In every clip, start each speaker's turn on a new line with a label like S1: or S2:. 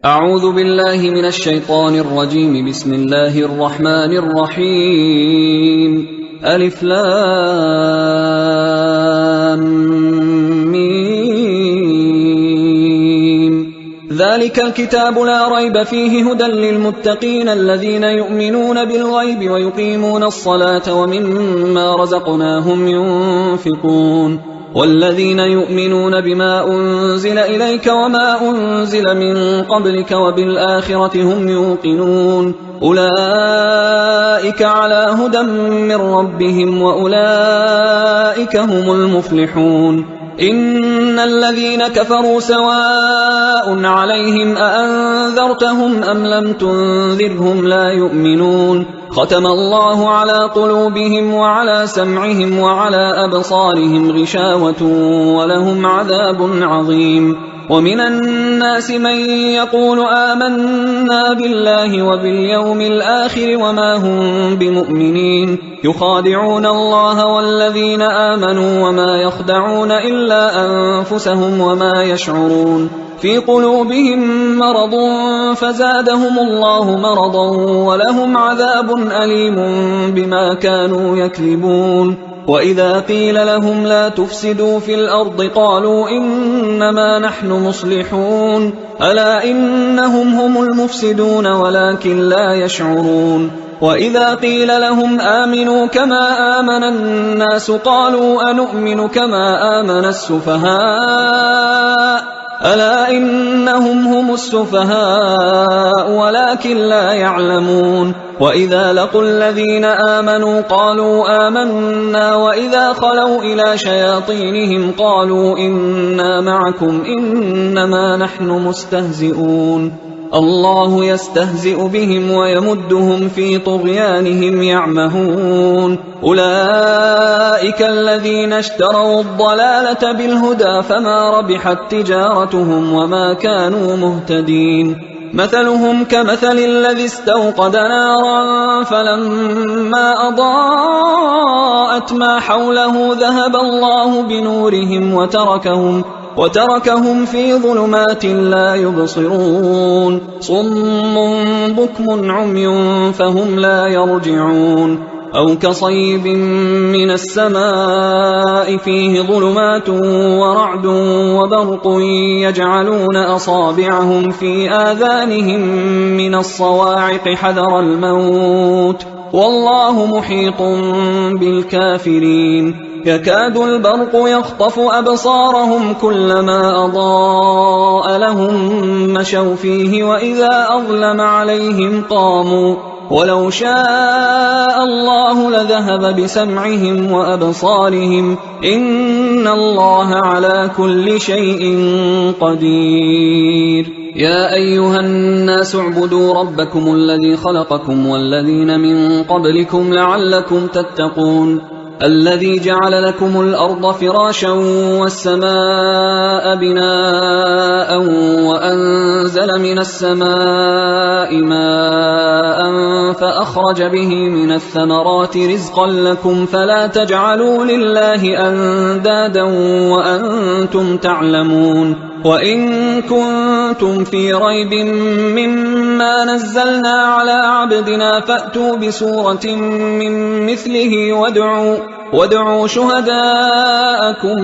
S1: أعوذ بالله من الشيطان الرجيم. بسم الله الرحمن الرحيم. ألف لام ميم. ذلك الكتاب لا ريب فيه هدى للمتقين الذين يؤمنون بالغيب ويقيمون الصلاة ومما رزقناهم ينفقون والذين يؤمنون بما أنزل إليك وما أنزل من قبلك وبالآخرة هم يوقنون أولئك على هدى من ربهم وأولئك هم المفلحون. إن الذين كفروا سواء عليهم أأنذرتهم أم لم تنذرهم لا يؤمنون. ختم الله على قلوبهم وعلى سمعهم وعلى أبصارهم غشاوة ولهم عذاب عظيم. ومن الناس من يقول آمنا بالله وباليوم الآخر وما هم بمؤمنين يخادعون الله والذين آمنوا وما يخدعون إلا أنفسهم وما يشعرون. في قلوبهم مرض فزادهم الله مرضا ولهم عذاب أليم بما كانوا يكذبون. وإذا قيل لهم لا تفسدوا في الأرض قالوا إنما نحن مصلحون ألا إنهم هم المفسدون ولكن لا يشعرون. وإذا قيل لهم آمنوا كما آمن الناس قالوا أنؤمن كما آمن السفهاء ألا إنهم هم السفهاء ولكن لا يعلمون. وإذا لقوا الذين آمنوا قالوا آمنا وإذا خلوا إلى شياطينهم قالوا إنا معكم إنما نحن مستهزئون. الله يستهزئ بهم ويمدهم في طغيانهم يعمهون. أولئك الذين اشتروا الضلالة بالهدى فما ربحت تجارتهم وما كانوا مهتدين. مثلهم كمثل الذي استوقد نارا فلما أضاءت ما حوله ذهب الله بنورهم وتركهم في ظلمات لا يبصرون. صم بكم عمي فهم لا يرجعون. أو كصيب من السماء فيه ظلمات ورعد وبرق يجعلون أصابعهم في آذانهم من الصواعق حذر الموت والله محيط بالكافرين. يكاد البرق يخطف أبصارهم كلما أضاء لهم مشوا فيه وإذا أظلم عليهم قاموا ولو شاء الله لذهب بسمعهم وأبصارهم إن الله على كل شيء قدير. يا أيها الناس اعبدوا ربكم الذي خلقكم والذين من قبلكم لعلكم تتقون. الذي جعل لكم الأرض فراشا والسماء بناء وأنزل من السماء ماء فأخرج به من الثمرات رزقا لكم فلا تجعلوا لله أندادا وأنتم تعلمون. وإن كنتم في ريب مما نزلنا على عبدنا فأتوا بسورة من مثله وادعوا شهداءكم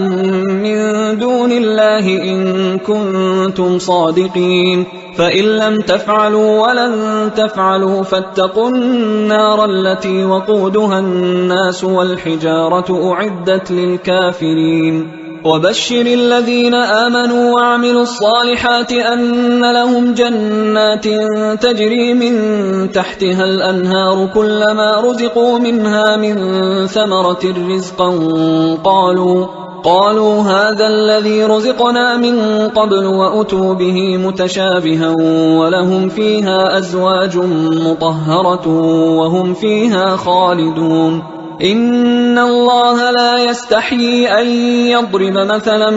S1: من دون الله إن كنتم صادقين. فإن لم تفعلوا ولن تفعلوا فاتقوا النار التي وقودها الناس والحجارة أعدت للكافرين. وبشر الذين آمنوا وعملوا الصالحات أن لهم جنات تجري من تحتها الأنهار كلما رزقوا منها من ثمرة رزقا قالوا هذا الذي رزقنا من قبل وأتوا به متشابها ولهم فيها أزواج مطهرة وهم فيها خالدون. إن الله لا يستحيي أن يضرب مثلا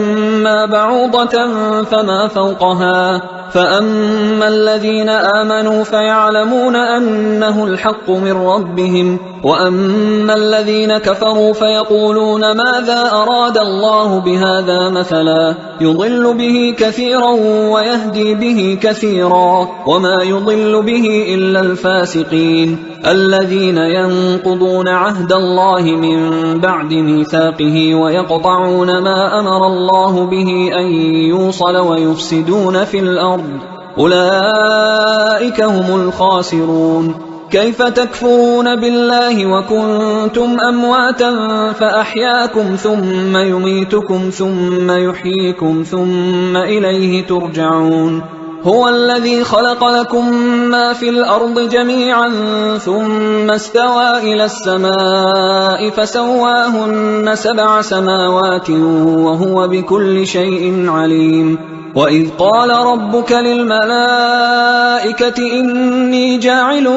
S1: ما بعوضة فما فوقها فأما الذين آمنوا فيعلمون أنه الحق من ربهم، وأما الذين كفروا فيقولون ماذا أراد الله بهذا مثلا يضل به كثيرا ويهدي به كثيرا وما يضل به إلا الفاسقين الذين ينقضون عهد الله من بعد ميثاقه ويقطعون ما أمر الله به أن يوصل ويفسدون في الأرض، أولئك هم الخاسرون. كيف تكفرون بالله وكنتم أمواتا فأحياكم ثم يميتكم ثم يحييكم ثم إليه ترجعون. هو الذي خلق لكم ما في الأرض جميعا ثم استوى إلى السماء فسواهن 7 سماوات وهو بكل شيء عليم. وإذ قال ربك للملائكة إني جاعل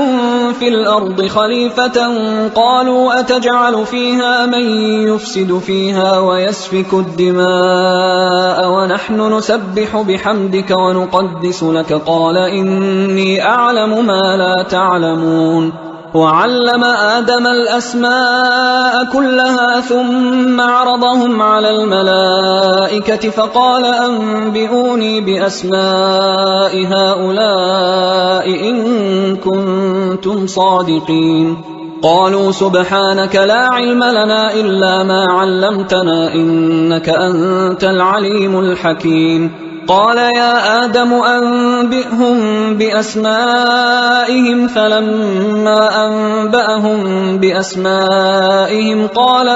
S1: في الأرض خليفة قالوا أتجعل فيها من يفسد فيها ويسفك الدماء ونحن نسبح بحمدك ونقدس لك قال إني أعلم ما لا تعلمون. وعلم آدم الأسماء كلها ثم عرضهم على الملائكة فقال أنبئوني بأسماء هؤلاء إن كنتم صادقين. قالوا سبحانك لا علم لنا إلا ما علمتنا إنك أنت العليم الحكيم. قال يا آدم أنبئهم بأسمائهم فلما أنبأهم بأسمائهم قال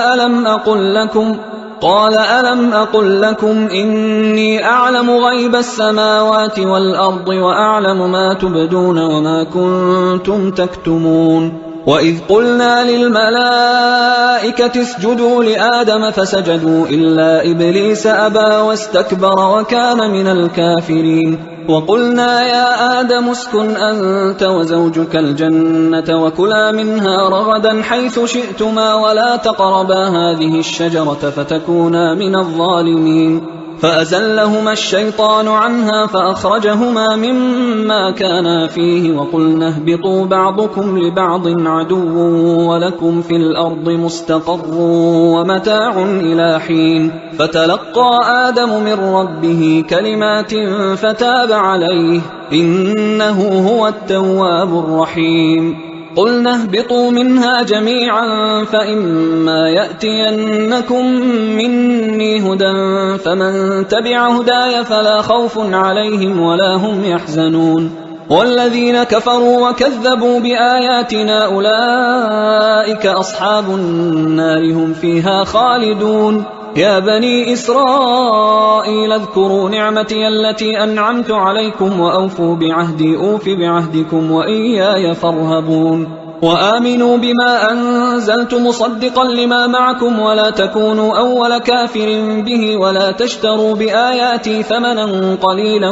S1: ألم أقل لكم إني أعلم غيب السماوات والأرض وأعلم ما تبدون وما كنتم تكتمون. وإذ قلنا للملائكة اسجدوا لآدم فسجدوا إلا إبليس أبى واستكبر وكان من الكافرين. وقلنا يا آدم اسكن أنت وزوجك الجنة وكلا منها رغدا حيث شئتما ولا تقربا هذه الشجرة فتكونا من الظالمين. فأزلهما الشيطان عنها فأخرجهما مما كانا فيه وقلنا اهبطوا بعضكم لبعض عدو ولكم في الأرض مستقر ومتاع إلى حين. فتلقى آدم من ربه كلمات فتاب عليه إنه هو التواب الرحيم. قلنا اهبطوا منها جميعا فإما يأتينكم مني هدى فمن تبع هداي فلا خوف عليهم ولا هم يحزنون. والذين كفروا وكذبوا بآياتنا أولئك أصحاب النار هم فيها خالدون. يا بني إسرائيل اذكروا نعمتي التي أنعمت عليكم وأوفوا بعهدي أوف بعهدكم وإياي فارهبون. وآمنوا بما أنزلت مصدقا لما معكم ولا تكونوا أول كافر به ولا تشتروا بآياتي ثمنا قليلا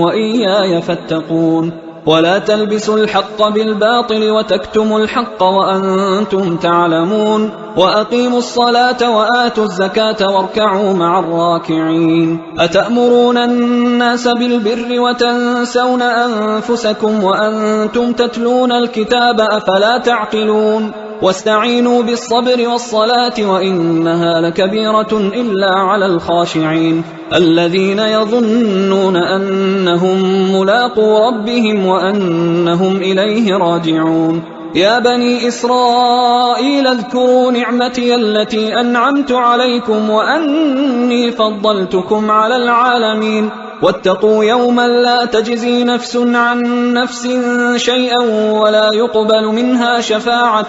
S1: وإياي فاتقون. ولا تلبسوا الحق بالباطل وتكتموا الحق وأنتم تعلمون. وأقيموا الصلاة وآتوا الزكاة واركعوا مع الراكعين. أتأمرون الناس بالبر وتنسون أنفسكم وأنتم تتلون الكتاب أفلا تعقلون. واستعينوا بالصبر والصلاة وإنها لكبيرة إلا على الخاشعين الذين يظنون أنهم ملاقو ربهم وأنهم إليه راجعون. يا بني إسرائيل اذكروا نعمتي التي أنعمت عليكم وأني فضلتكم على العالمين. واتقوا يوما لا تجزي نفس عن نفس شيئا ولا يقبل منها شفاعة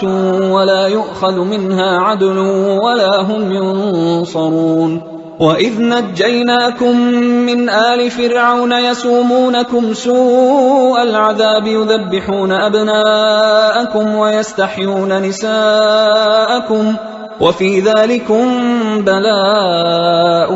S1: ولا يؤخذ منها عدل ولا هم ينصرون. وإذ نجيناكم من آل فرعون يسومونكم سوء العذاب يذبحون أبناءكم ويستحيون نساءكم وفي ذلكم بلاء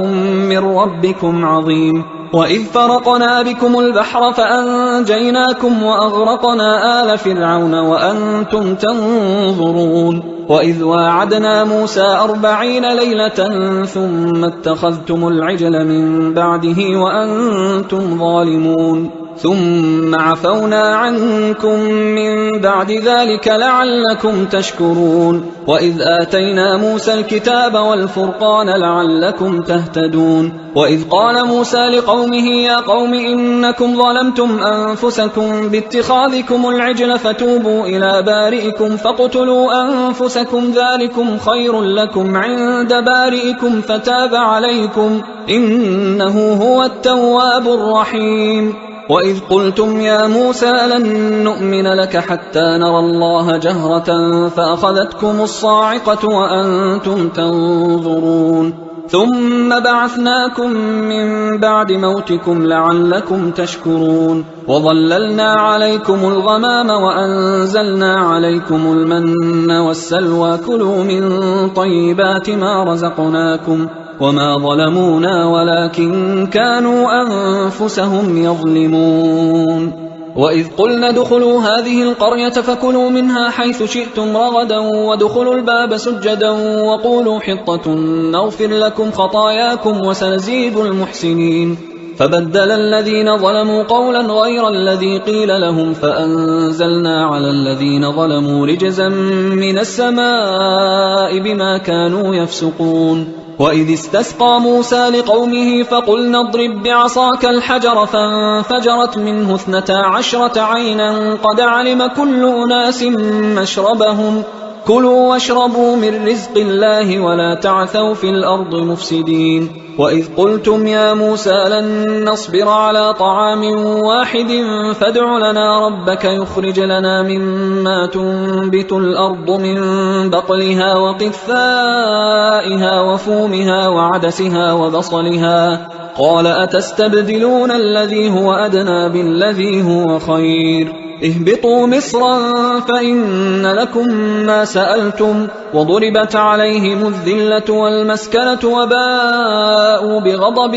S1: من ربكم عظيم. وإذ فرقنا بكم البحر فأنجيناكم وأغرقنا آل فرعون وأنتم تنظرون. وإذ واعدنا موسى 40 ليلة ثم اتخذتم العجل من بعده وأنتم ظالمون. ثم عفونا عنكم من بعد ذلك لعلكم تشكرون وإذ آتينا موسى الكتاب والفرقان لعلكم تهتدون وإذ قال موسى لقومه يا قوم إنكم ظلمتم أنفسكم باتخاذكم العجل فتوبوا إلى بارئكم فاقتلوا أنفسكم ذلكم خير لكم عند بارئكم فتاب عليكم إنه هو التواب الرحيم وإذ قلتم يا موسى لن نؤمن لك حتى نرى الله جهرة فأخذتكم الصاعقة وأنتم تنظرون ثم بعثناكم من بعد موتكم لعلكم تشكرون وظللنا عليكم الغمام وأنزلنا عليكم المن والسلوى كلوا من طيبات ما رزقناكم وما ظلمونا ولكن كانوا أنفسهم يظلمون وإذ قلنا ادخلوا هذه القرية فكلوا منها حيث شئتم رغدا وادخلوا الباب سجدا وقولوا حطة نغفر لكم خطاياكم وسنزيد المحسنين فبدل الذين ظلموا قولا غير الذي قيل لهم فأنزلنا على الذين ظلموا رجزا من السماء بما كانوا يفسقون وإذ استسقى موسى لقومه فقلنا اضرب بعصاك الحجر فانفجرت منه 12 عينا قد علم كل أناس مشربهم كلوا واشربوا من رزق الله ولا تعثوا في الأرض مفسدين وإذ قلتم يا موسى لن نصبر على طعام واحد فادع لنا ربك يخرج لنا مما تنبت الأرض من بقلها وقثائها وفومها وعدسها وبصلها قال أتستبدلون الذي هو أدنى بالذي هو خير اهبطوا مصرا فإن لكم ما سألتم وضربت عليهم الذلة والمسكنة وباءوا بغضب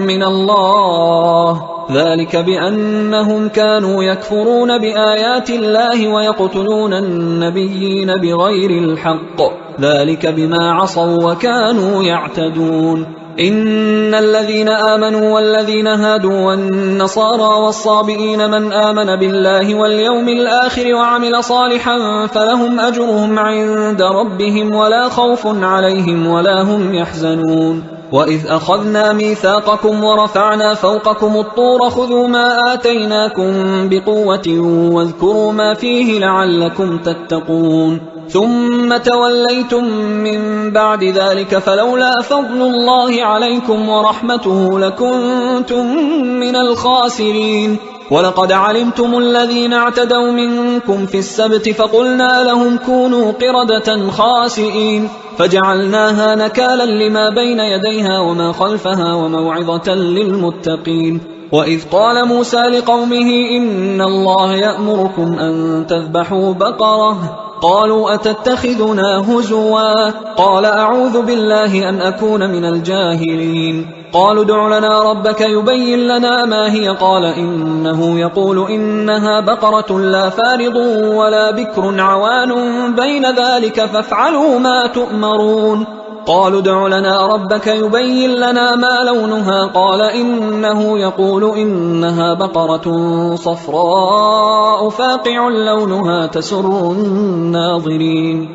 S1: من الله ذلك بأنهم كانوا يكفرون بآيات الله ويقتلون النبيين بغير الحق ذلك بما عصوا وكانوا يعتدون إن الذين آمنوا والذين هادوا والنصارى والصابئين من آمن بالله واليوم الآخر وعمل صالحا فلهم أجرهم عند ربهم ولا خوف عليهم ولا هم يحزنون وإذ أخذنا ميثاقكم ورفعنا فوقكم الطور خذوا ما آتيناكم بقوة واذكروا ما فيه لعلكم تتقون ثم توليتم من بعد ذلك فلولا فضل الله عليكم ورحمته لكنتم من الخاسرين ولقد علمتم الذين اعتدوا منكم في السبت فقلنا لهم كونوا قردة خاسئين فجعلناها نكالا لما بين يديها وما خلفها وموعظة للمتقين وإذ قال موسى لقومه إن الله يأمركم أن تذبحوا بقرة قالوا أتتخذنا هزوا قال أعوذ بالله أن أكون من الجاهلين قالوا ادع لنا ربك يبين لنا ما هي قال إنه يقول إنها بقرة لا فارض ولا بكر عوان بين ذلك فافعلوا ما تؤمرون قالوا ادع لنا ربك يبين لنا ما لونها قال إنه يقول إنها بقرة صفراء فاقع لونها تسر الناظرين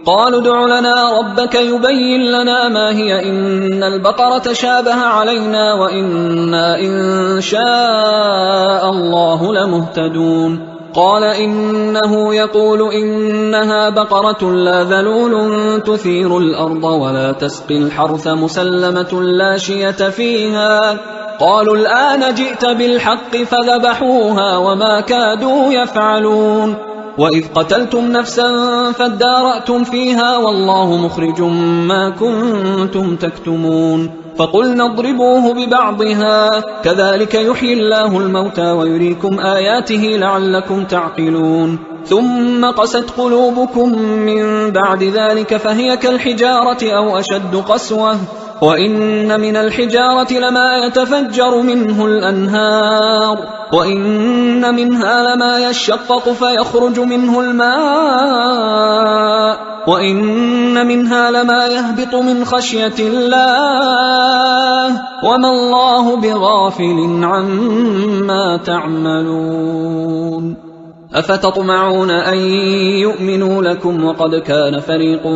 S1: قالوا ادع لنا ربك يبين لنا ما هي إن البقرة شابه علينا وإنا إن شاء الله لمهتدون قال إنه يقول إنها بقرة لا ذلول تثير الأرض ولا تسقي الحرث مسلمة لا شية فيها قالوا الآن جئت بالحق فذبحوها وما كادوا يفعلون وإذ قتلتم نفسا فادارأتم فيها والله مخرج ما كنتم تكتمون فقلنا اضربوه ببعضها كذلك يحيي الله الموتى ويريكم آياته لعلكم تعقلون ثم قست قلوبكم من بعد ذلك فهي كالحجارة أو أشد قسوة وإن من الحجارة لما يتفجر منه الأنهار وإن منها لما يشقق فيخرج منه الماء وإن منها لما يهبط من خشية الله وما الله بغافل عما تعملون أفتطمعون أن يؤمنوا لكم وقد كان فريق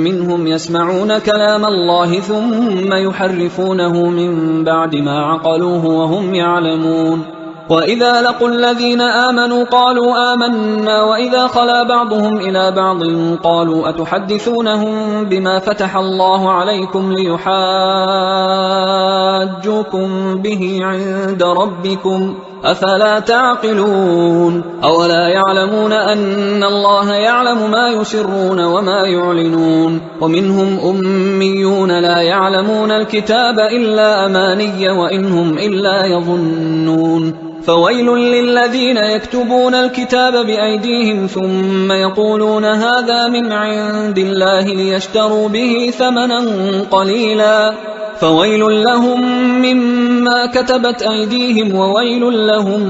S1: منهم يسمعون كلام الله ثم يحرفونه من بعد ما عقلوه وهم يعلمون وإذا لقوا الذين آمنوا قالوا آمنا وإذا خلا بعضهم إلى بعض قالوا أتحدثونهم بما فتح الله عليكم ليحاجوكم به عند ربكم أفلا تعقلون أولا يعلمون أن الله يعلم ما يسرون وما يعلنون ومنهم أميون لا يعلمون الكتاب إلا أماني وإنهم إلا يظنون فويل للذين يكتبون الكتاب بأيديهم ثم يقولون هذا من عند الله ليشتروا به ثمنا قليلا فويل لهم مما كتبت أيديهم وويل لهم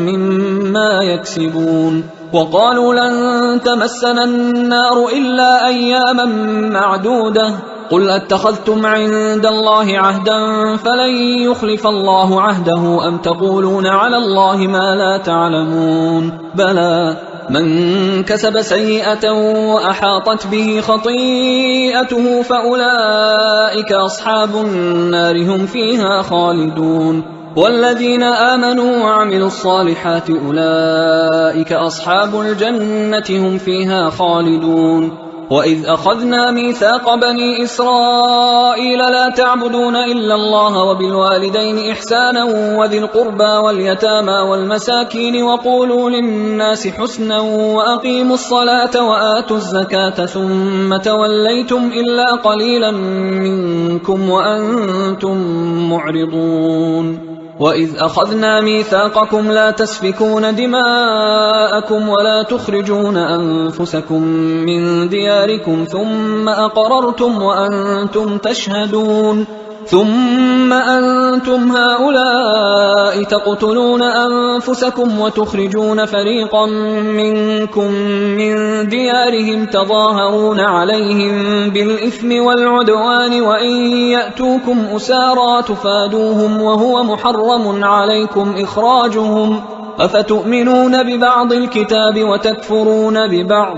S1: مما يكسبون وقالوا لن تمسنا النار إلا أياما معدودة قل أتخذتم عند الله عهدا فلن يخلف الله عهده أم تقولون على الله ما لا تعلمون بلى من كسب سيئة وأحاطت به خطيئته فأولئك أصحاب النار هم فيها خالدون والذين آمنوا وعملوا الصالحات أولئك أصحاب الجنة هم فيها خالدون وإذ أخذنا ميثاق بني إسرائيل لا تعبدون إلا الله وبالوالدين إحسانا وذي القربى واليتامى والمساكين وقولوا للناس حسنا وأقيموا الصلاة وآتوا الزكاة ثم توليتم إلا قليلا منكم وأنتم معرضون وإذ أخذنا ميثاقكم لا تسفكون دماءكم ولا تخرجون أنفسكم من دياركم ثم أقررتم وأنتم تشهدون ثم أنتم هؤلاء تقتلون أنفسكم وتخرجون فريقا منكم من ديارهم تظاهرون عليهم بالإثم والعدوان وإن يأتوكم أسارى تفادوهم وهو محرم عليكم إخراجهم أفتؤمنون ببعض الكتاب وتكفرون ببعض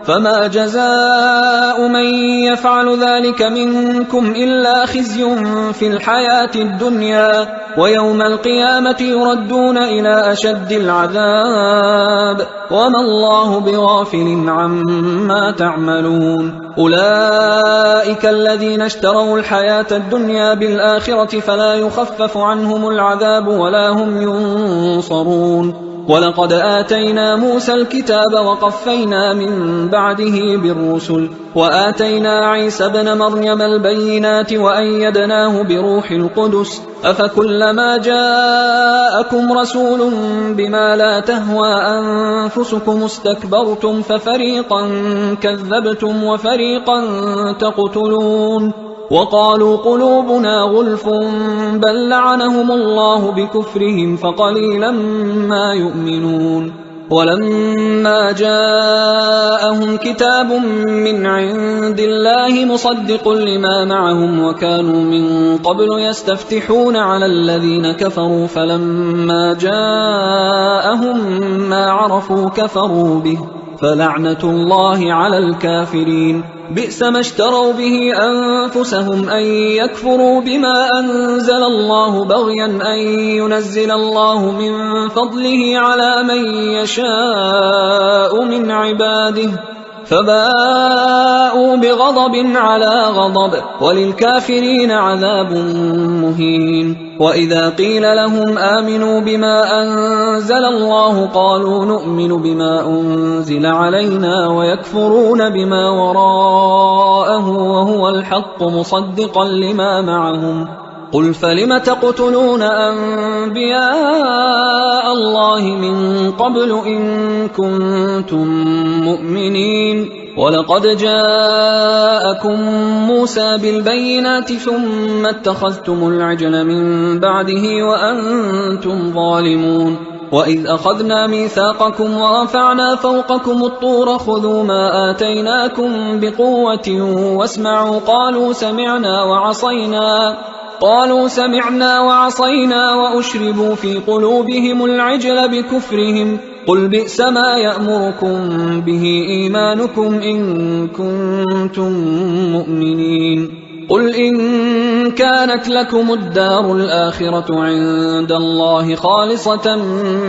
S1: فما جزاء من يفعل ذلك منكم إلا خزي في الحياة الدنيا ويوم القيامة يردون إلى أشد العذاب وما الله بغافل عما تعملون أولئك الذين اشتروا الحياة الدنيا بالآخرة فلا يخفف عنهم العذاب ولا هم ينصرون ولقد آتينا موسى الكتاب وقفينا من بعده بالرسل وآتينا عيسى ابن مريم البينات وأيدناه بروح القدس أفكلما جاءكم رسول بما لا تهوى أنفسكم استكبرتم ففريقا كذبتم وفريقا تقتلون وقالوا قلوبنا غلف بل لعنهم الله بكفرهم فقليلا ما يؤمنون ولما جاءهم كتاب من عند الله مصدق لما معهم وكانوا من قبل يستفتحون على الذين كفروا فلما جاءهم ما عرفوا كفروا به فلعنة الله على الكافرين بئس ما اشتروا به أنفسهم أن يكفروا بما أنزل الله بغيا أن ينزل الله من فضله على من يشاء من عباده فباءوا بغضب على غضب وللكافرين عذاب مهين وإذا قيل لهم آمنوا بما أنزل الله قالوا نؤمن بما أنزل علينا ويكفرون بما وراءه وهو الحق مصدقا لما معهم قل فلم تقتلون أنبياء الله من قبل إن كنتم مؤمنين ولقد جاءكم موسى بالبينات ثم اتخذتم العجل من بعده وأنتم ظالمون وإذ أخذنا ميثاقكم ورفعنا فوقكم الطور خذوا ما آتيناكم بقوة واسمعوا قالوا سمعنا وعصينا وأشربوا في قلوبهم العجل بكفرهم قل بئس ما يأمركم به إيمانكم إن كنتم مؤمنين قل إن كانت لكم الدار الآخرة عند الله خالصة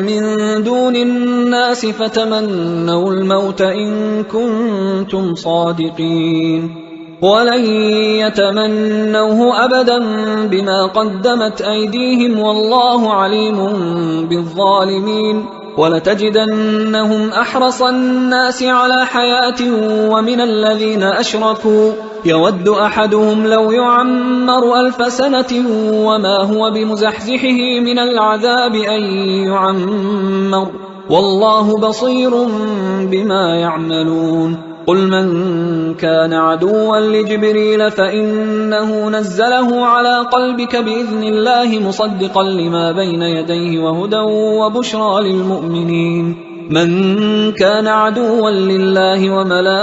S1: من دون الناس فتمنوا الموت إن كنتم صادقين ولن يتمنوه أبدا بما قدمت أيديهم والله عليم بالظالمين ولتجدنهم أحرص الناس على حياة ومن الذين أشركوا يود أحدهم لو يعمر 1000 سنة وما هو بمزحزحه من العذاب أن يعمر والله بصير بما يعملون قل من كان عدوا لجبريل فإنه نزله على قلبك بإذن الله مصدقا لما بين يديه وهدى وبشرى للمؤمنين من كان عدوا لله وملائكته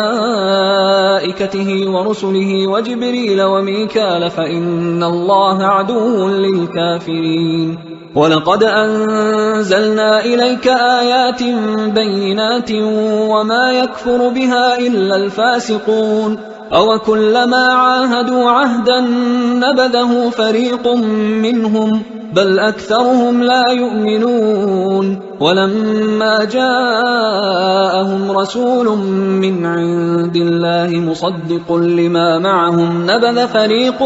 S1: ورسله وجبريل وميكال فإن الله عدو للكافرين ولقد أنزلنا إليك آيات بينات وما يكفر بها إلا الفاسقون أوكلما عاهدوا عهدا نبذه فريق منهم بل أكثرهم لا يؤمنون ولما جاءهم رسول من عند الله مصدق لما معهم نبذ فريق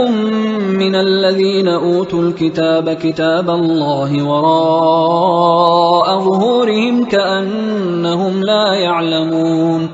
S1: من الذين أوتوا الكتاب كتاب الله وراء ظهورهم كأنهم لا يعلمون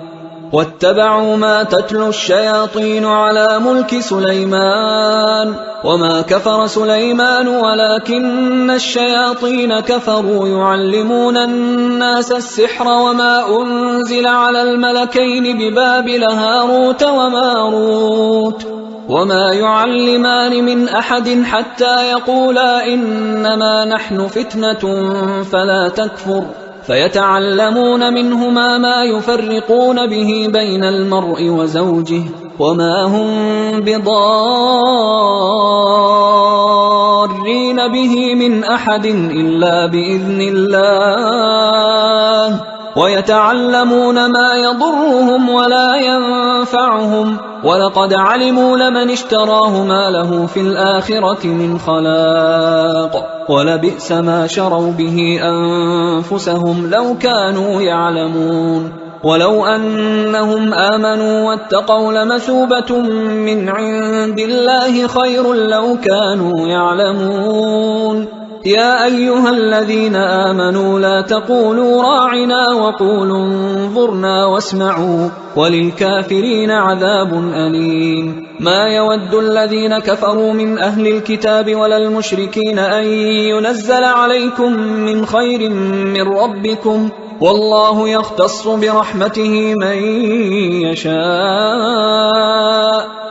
S1: واتبعوا ما تتلو الشياطين على ملك سليمان وما كفر سليمان ولكن الشياطين كفروا يعلمون الناس السحر وما أنزل على الملكين ببابل هاروت وماروت وما يعلمان من أحد حتى يقولا إنما نحن فتنة فلا تكفر فيتعلمون منهما ما يفرقون به بين المرء وزوجه وما هم بضارين به من أحد إلا بإذن الله ويتعلمون ما يضرهم ولا ينفعهم ولقد علموا لمن اشتراه ما له في الآخرة من خلاق ولبئس ما شروا به أنفسهم لو كانوا يعلمون ولو أنهم آمنوا واتقوا لمثوبة من عند الله خير لو كانوا يعلمون يا أيها الذين آمنوا لا تقولوا راعنا وقولوا انظرنا واسمعوا وللكافرين عذاب أليم ما يود الذين كفروا من أهل الكتاب ولا المشركين أن ينزل عليكم من خير من ربكم والله يختص برحمته من يشاء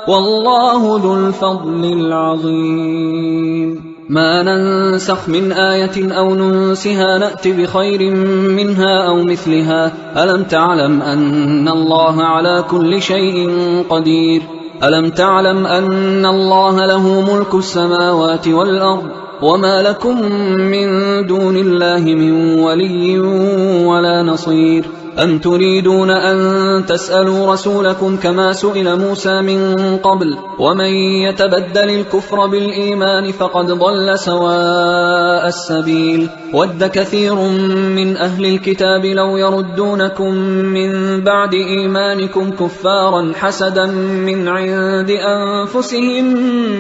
S1: والله ذو الفضل العظيم ما ننسخ من آية أو ننسها نأت بخير منها أو مثلها ألم تعلم أن الله على كل شيء قدير ألم تعلم أن الله له ملك السماوات والأرض وما لكم من دون الله من ولي ولا نصير أم تريدون أن تسألوا رسولكم كما سئل موسى من قبل ومن يتبدل الكفر بالإيمان فقد ضل سواء السبيل ود كثير من أهل الكتاب لو يردونكم من بعد إيمانكم كفارا حسدا من عند أنفسهم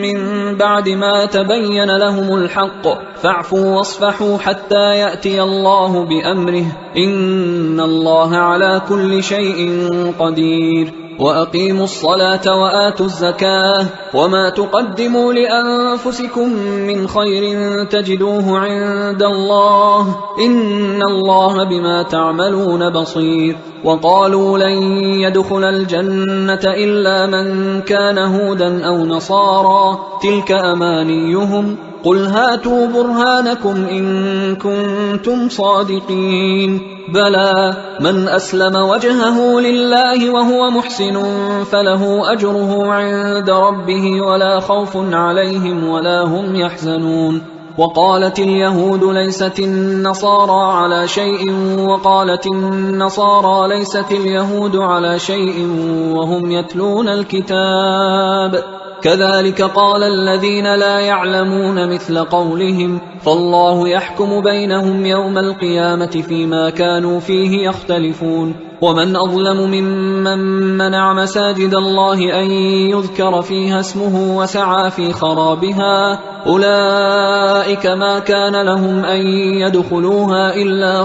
S1: من بعد ما تبين لهم الحق فاعفوا واصفحوا حتى يأتي الله بأمره إن الله على كل شيء قدير وأقيموا الصلاة وآتوا الزكاة وما تقدموا لأنفسكم من خير تجدوه عند الله إن الله بما تعملون بصير. وقالوا لن يدخل الجنة إلا من كان هودا أو نصارى تلك أمانيهم قل هاتوا برهانكم إن كنتم صادقين بلى من أسلم وجهه لله وهو محسن فله أجره عند ربه ولا خوف عليهم ولا هم يحزنون. وقالت اليهود ليست النصارى على شيء وقالت النصارى ليست اليهود على شيء وهم يتلون الكتاب كذلك قال الذين لا يعلمون مثل قولهم فالله يحكم بينهم يوم القيامة فيما كانوا فيه يختلفون. ومن أظلم ممن منع مساجد الله أن يذكر فيها اسمه وسعى في خرابها أولئك ما كان لهم أن يدخلوها إلا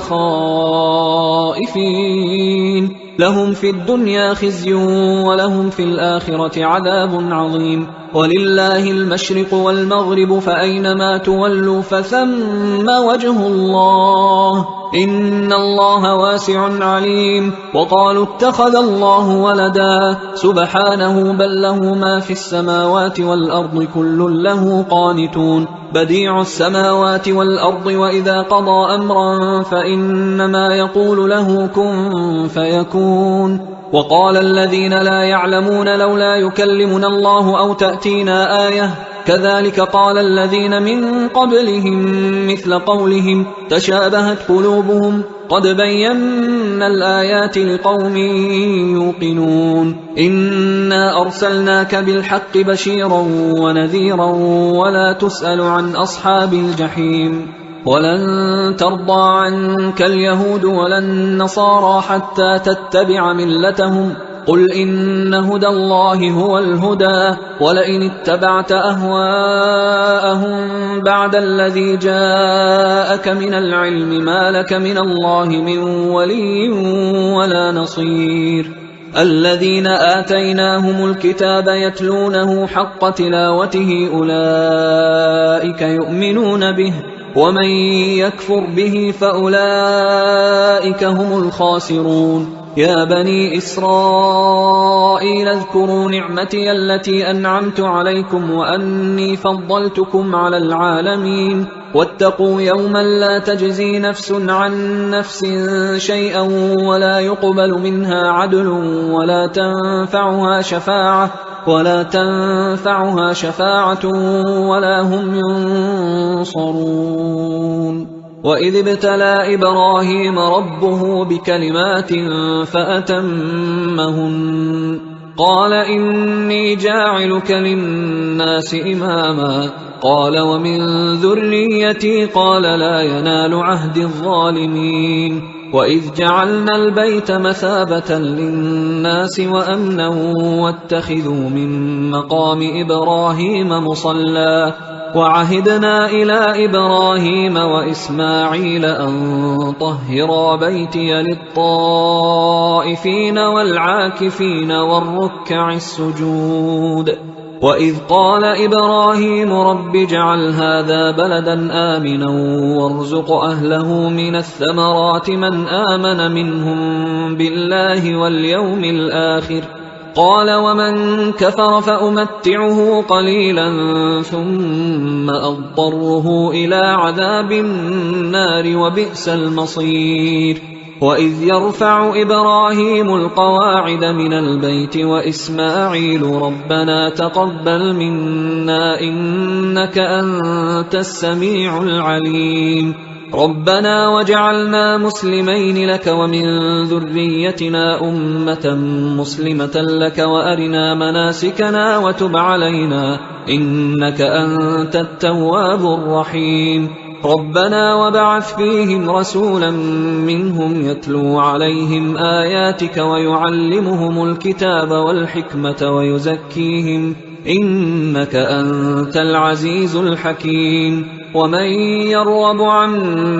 S1: خائفين لهم في الدنيا خزي ولهم في الآخرة عذاب عظيم. ولله المشرق والمغرب فأينما تولوا فثم وجه الله إن الله واسع عليم. وقالوا اتخذ الله ولدا سبحانه بل له ما في السماوات والأرض كل له قانتون بديع السماوات والأرض وإذا قضى أمرا فإنما يقول له كن فيكون. وقال الذين لا يعلمون لولا يكلمنا الله أو تأتينا آية كذلك قال الذين من قبلهم مثل قولهم تشابهت قلوبهم قد بينا الآيات لقوم يوقنون. إنا أرسلناك بالحق بشيرا ونذيرا ولا تسأل عن أصحاب الجحيم. ولن ترضى عنك اليهود ولا النصارى حتى تتبع ملتهم قل إن هدى الله هو الهدى ولئن اتبعت أهواءهم بعد الذي جاءك من العلم ما لك من الله من ولي ولا نصير. الذين آتيناهم الكتاب يتلونه حق تلاوته أولئك يؤمنون به ومن يكفر به فأولئك هم الخاسرون. يا بني إسرائيل اذكروا نعمتي التي أنعمت عليكم وأني فضلتكم على العالمين واتقوا يوما لا تجزي نفس عن نفس شيئا ولا يقبل منها عدل ولا تنفعها شفاعة ولا هم ينصرون. وإذ ابتلى إبراهيم ربه بكلمات فأتمهن قال إني جاعلك للناس إماما قال ومن ذريتي قال لا ينال عهد الظالمين. وإذ جعلنا البيت مثابة للناس وأمنا واتخذوا من مقام إبراهيم مصلى وعهدنا إلى إبراهيم وإسماعيل أن طهرا بيتي للطائفين والعاكفين والركع السجود. وإذ قال إبراهيم رب اجعل هذا بلدا آمنا وارزق أهله من الثمرات من آمن منهم بالله واليوم الآخر قال ومن كفر فأمتعه قليلا ثم أضطره إلى عذاب النار وبئس المصير. وإذ يرفع إبراهيم القواعد من البيت وإسماعيل ربنا تقبل منا إنك أنت السميع العليم ربنا وجعلنا مسلمين لك ومن ذريتنا أمة مسلمة لك وأرنا مناسكنا وتب علينا إنك أنت التواب الرحيم ربنا وبعث فيهم رسولا منهم يتلو عليهم آياتك ويعلمهم الكتاب والحكمة ويزكيهم إنك أنت العزيز الحكيم. ومن يرغب عن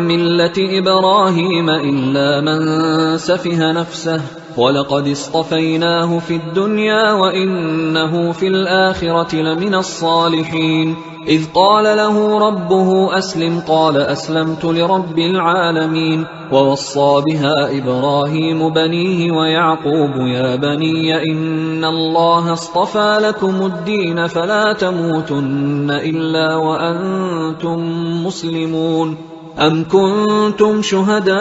S1: ملة إبراهيم إلا من سفه نفسه ولقد اصطفيناه في الدنيا وإنه في الآخرة لمن الصالحين إذ قال له ربه أسلم قال أسلمت لرب العالمين ووصى بها إبراهيم بنيه ويعقوب يا بني إن الله اصطفى لكم الدين فلا تموتن إلا وأنتم مسلمون أم كنتم شهداء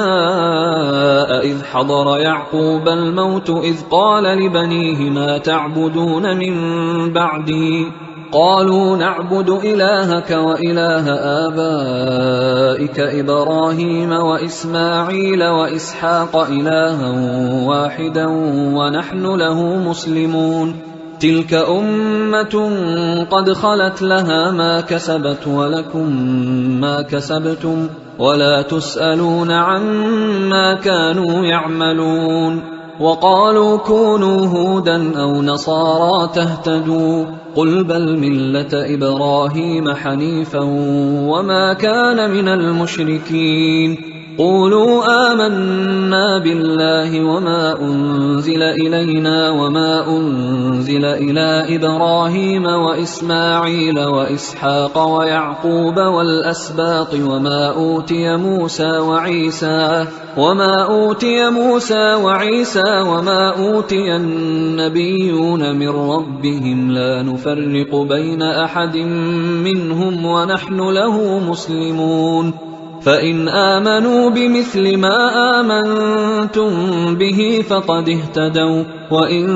S1: إذ حضر يعقوب الموت إذ قال لبنيه ما تعبدون من بعدي قالوا نعبد إلهك وإله آبائك إبراهيم وإسماعيل وإسحاق إلها واحدا ونحن له مسلمون تلك أمة قد خلت لها ما كسبت ولكم ما كسبتم ولا تسألون عما كانوا يعملون وقالوا كونوا هودا أو نصارى تهتدوا قل بل ملة إبراهيم حنيفا وما كان من المشركين قولوا آمنا بالله وما أنزل إلينا وما أنزل إلى إبراهيم وإسماعيل وإسحاق ويعقوب والأسباط وما أوتي موسى وعيسى وما أوتي النبيون من ربهم لا نفرق بين أحد منهم ونحن له مسلمون فإن آمنوا بمثل ما آمنتم به فقد اهتدوا وإن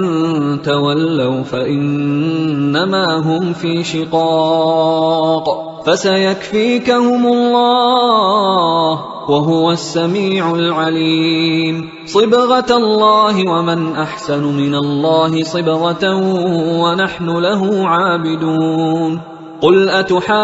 S1: تولوا فإنما هم في شقاق فسيكفيكهم الله وهو السميع العليم صبغة الله ومن أحسن من الله صبغة ونحن له عابدون قل أتحاجوننا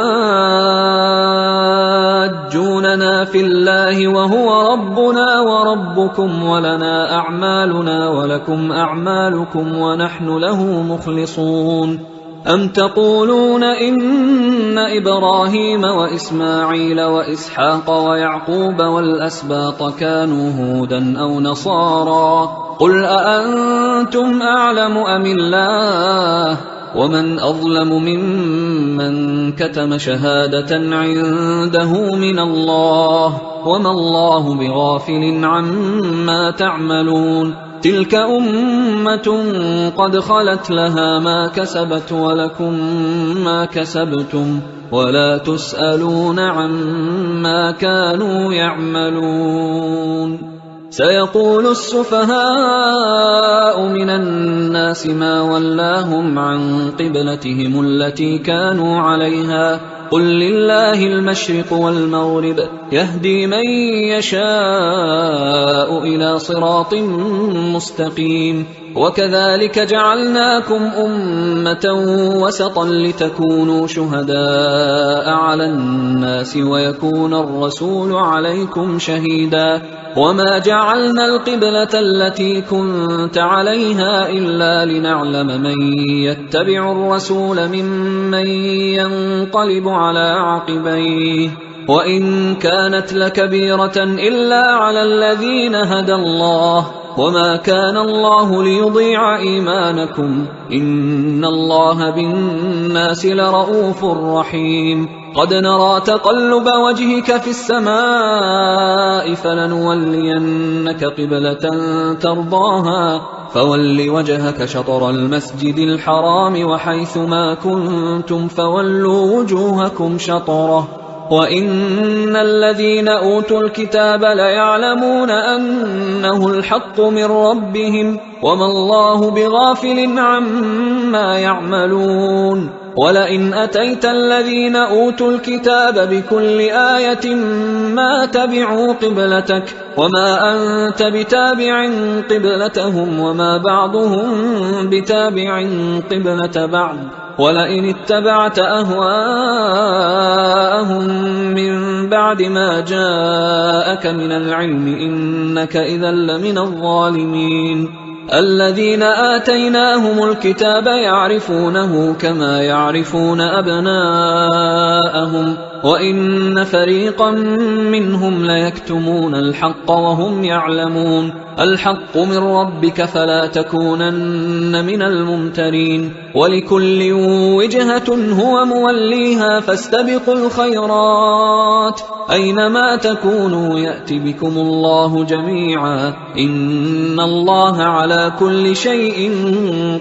S1: في الله وهو ربنا وربكم ولنا أعمالنا ولكم أعمالكم ونحن له مخلصون أم تقولون إن إبراهيم وإسماعيل وإسحاق ويعقوب والأسباط كانوا هودا أو نصارى قل أأنتم أعلم أم الله ومن أظلم ممن كتم شهادة عنده من الله وما الله بغافل عما تعملون تلك أمة قد خلت لها ما كسبت ولكم ما كسبتم ولا تسألون عما كانوا يعملون سيقول السفهاء من الناس ما ولاهم عن قبلتهم التي كانوا عليها قل لله المشرق والمغرب يهدي من يشاء إلى صراط مستقيم وكذلك جعلناكم أمة وسطا لتكونوا شهداء على الناس ويكون الرسول عليكم شهيدا وما جعلنا القبلة التي كنت عليها إلا لنعلم من يتبع الرسول ممن ينقلب على عقبيه وإن كانت لكبيرة إلا على الذين هدى الله وما كان الله ليضيع إيمانكم إن الله بالناس لرؤوف رحيم قد نرى تقلب وجهك في السماء فلنولينك قبلة ترضاها فول وجهك شطر المسجد الحرام وحيث ما كنتم فولوا وجوهكم شطره وإن الذين أوتوا الكتاب ليعلمون أنه الحق من ربهم وما الله بغافل عما يعملون ولئن أتيت الذين أوتوا الكتاب بكل آية ما تبعوا قبلتك وما أنت بتابع قبلتهم وما بعضهم بتابع قبلة بعض ولئن اتبعت أهواءهم من بعد ما جاءك من العلم إنك إذا لمن الظالمين الذين آتيناهم الكتاب يعرفونه كما يعرفون أبناءهم وإن فريقا منهم ليكتمون الحق وهم يعلمون الحق من ربك فلا تكونن من الممترين ولكل وجهة هو موليها فاستبقوا الخيرات أينما تكونوا يأت بكم الله جميعا إن الله على كل شيء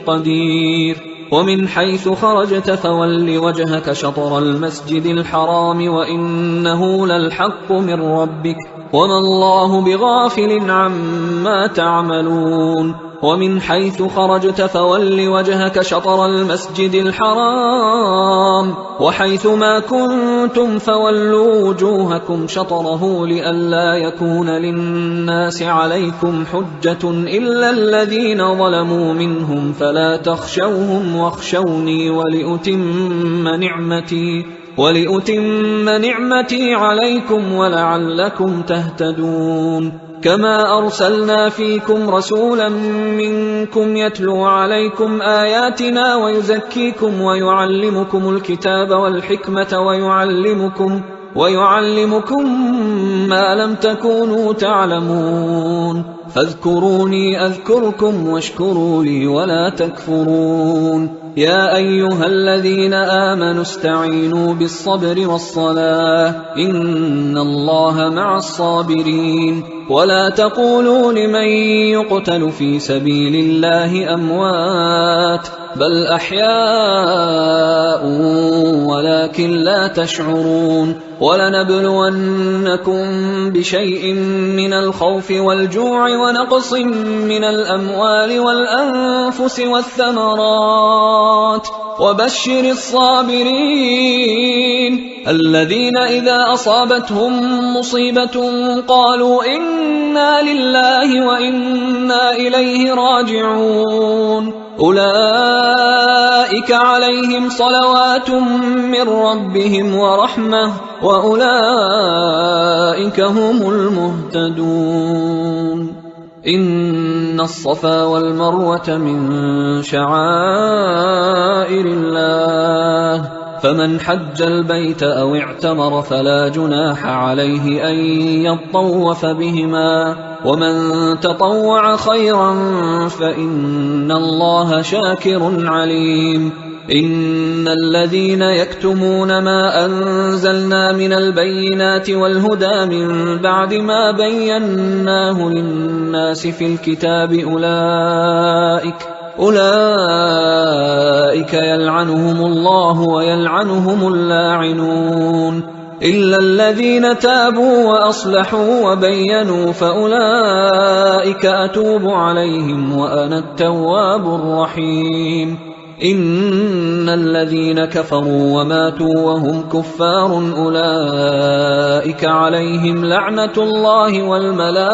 S1: قدير ومن حيث خرجت فول وجهك شطر المسجد الحرام وإنه للحق من ربك وما الله بغافل عما تعملون ومن حيث خرجت فول وجهك شطر المسجد الحرام وحيث ما كنتم فولوا وجوهكم شطره لئلا يكون للناس عليكم حجة إلا الذين ظلموا منهم فلا تخشوهم واخشوني ولأتم نعمتي عليكم ولعلكم تهتدون كما أرسلنا فيكم رسولا منكم يتلو عليكم آياتنا ويزكيكم ويعلمكم الكتاب والحكمة ويعلمكم ما لم تكونوا تعلمون فاذكروني أذكركم واشكروا لي ولا تكفرون يا أيها الذين آمنوا استعينوا بالصبر والصلاة إن الله مع الصابرين ولا تقولوا لمن يقتل في سبيل الله أموات بل أحياء ولكن لا تشعرون ولنبلونكم بشيء من الخوف والجوع ونقص من الأموال والأنفس والثمرات وبشر الصابرين الذين إذا أصابتهم مصيبة قالوا إنا لله وإنا إليه راجعون أولئك عليهم صلوات من ربهم ورحمة وأولئك هم المهتدون إن الصفا والمروة من شعائر الله فمن حج البيت أو اعتمر فلا جناح عليه أن يطوف بهما ومن تطوع خيرا فإن الله شاكر عليم إن الذين يكتمون ما أنزلنا من البينات والهدى من بعد ما بيناه للناس في الكتاب أولئك يلعنهم الله ويلعنهم اللاعنون إلا الذين تابوا وأصلحوا وبينوا فأولئك أتوب عليهم وأنا التواب الرحيم إن الذين كفروا وماتوا وهم كفار أولئك عليهم لعنة الله والملائكة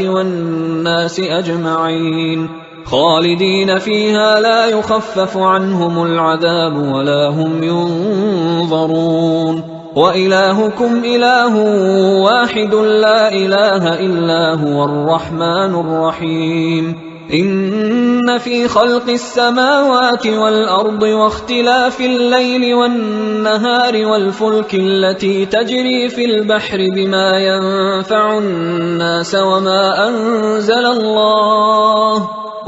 S1: والناس أجمعين خالدين فيها لا يخفف عنهم العذاب ولا هم ينظرون وإلهكم إله واحد لا إله إلا هو الرحمن الرحيم إن في خلق السماوات والأرض واختلاف الليل والنهار والفلك التي تجري في البحر بما ينفع الناس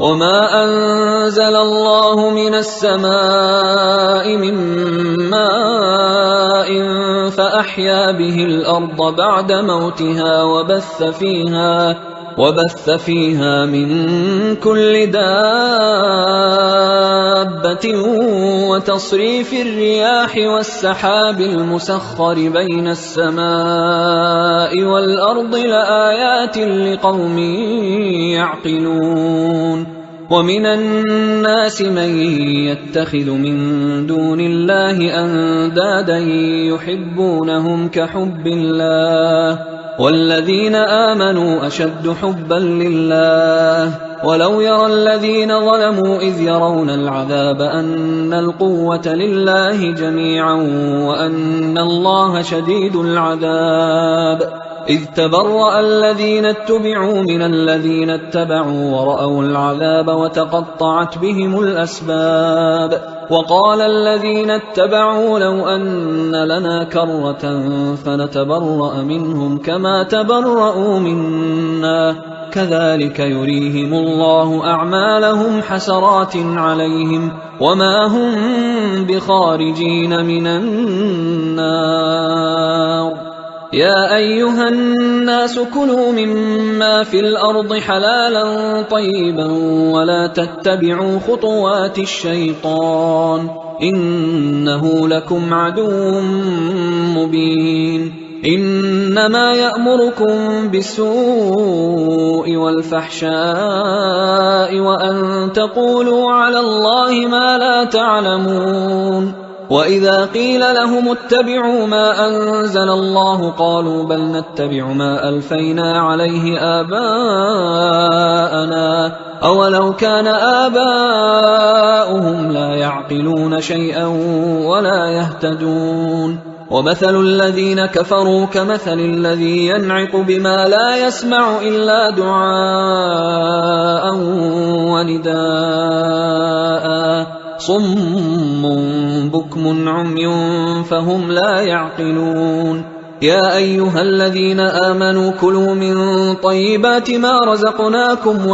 S1: وما أنزل الله من السماء من ماء فأحيا به الأرض بعد موتها وبث فيها من كل دابة وتصريف الرياح والسحاب المسخر بين السماء والأرض لآيات لقوم يعقلون ومن الناس من يتخذ من دون الله أندادا يحبونهم كحب الله والذين آمنوا أشد حبا لله ولو يرى الذين ظلموا إذ يرون العذاب أن القوة لله جميعا وأن الله شديد العذاب إذ تبرأ الذين اتبعوا من الذين اتبعوا ورأوا العذاب وتقطعت بهم الأسباب وقال الذين اتبعوا لو أن لنا كرة فنتبرأ منهم كما تبرأوا منا كذلك يريهم الله أعمالهم حسرات عليهم وما هم بخارجين من النار. يا أيها الناس كلوا مما في الأرض حلالا طيبا ولا تتبعوا خطوات الشيطان إنه لكم عدو مبين. إنما يأمركم بالسوء والفحشاء وأن تقولوا على الله ما لا تعلمون. وإذا قيل لهم اتبعوا ما أنزل الله قالوا بل نتبع ما ألفينا عليه آباءنا أولو كان آباؤهم لا يعقلون شيئا ولا يهتدون. ومثل الذين كفروا كمثل الذي ينعق بما لا يسمع إلا دعاء ونداء صم بكم عمي فهم لا يعقلون. يا أيها الذين آمنوا كلوا من طيبات ما رزقناكم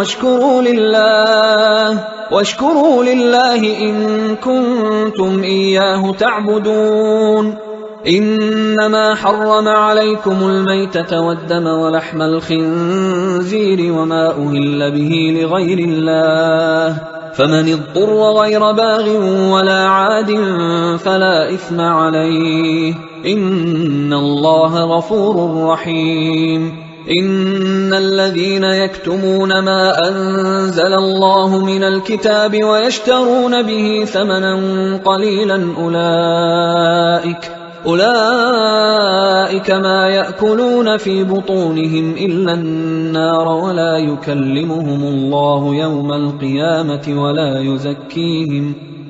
S1: واشكروا لله إن كنتم إياه تعبدون. إنما حرم عليكم الميتة والدم ولحم الخنزير وما أهل به لغير الله فمن اضطر غير باغ ولا عاد فلا إثم عليه إن الله غفور رحيم. إن الذين يكتمون ما أنزل الله من الكتاب ويشترون به ثمنا قليلا أولئك ما يأكلون في بطونهم إلا النار ولا يكلمهم الله يوم القيامة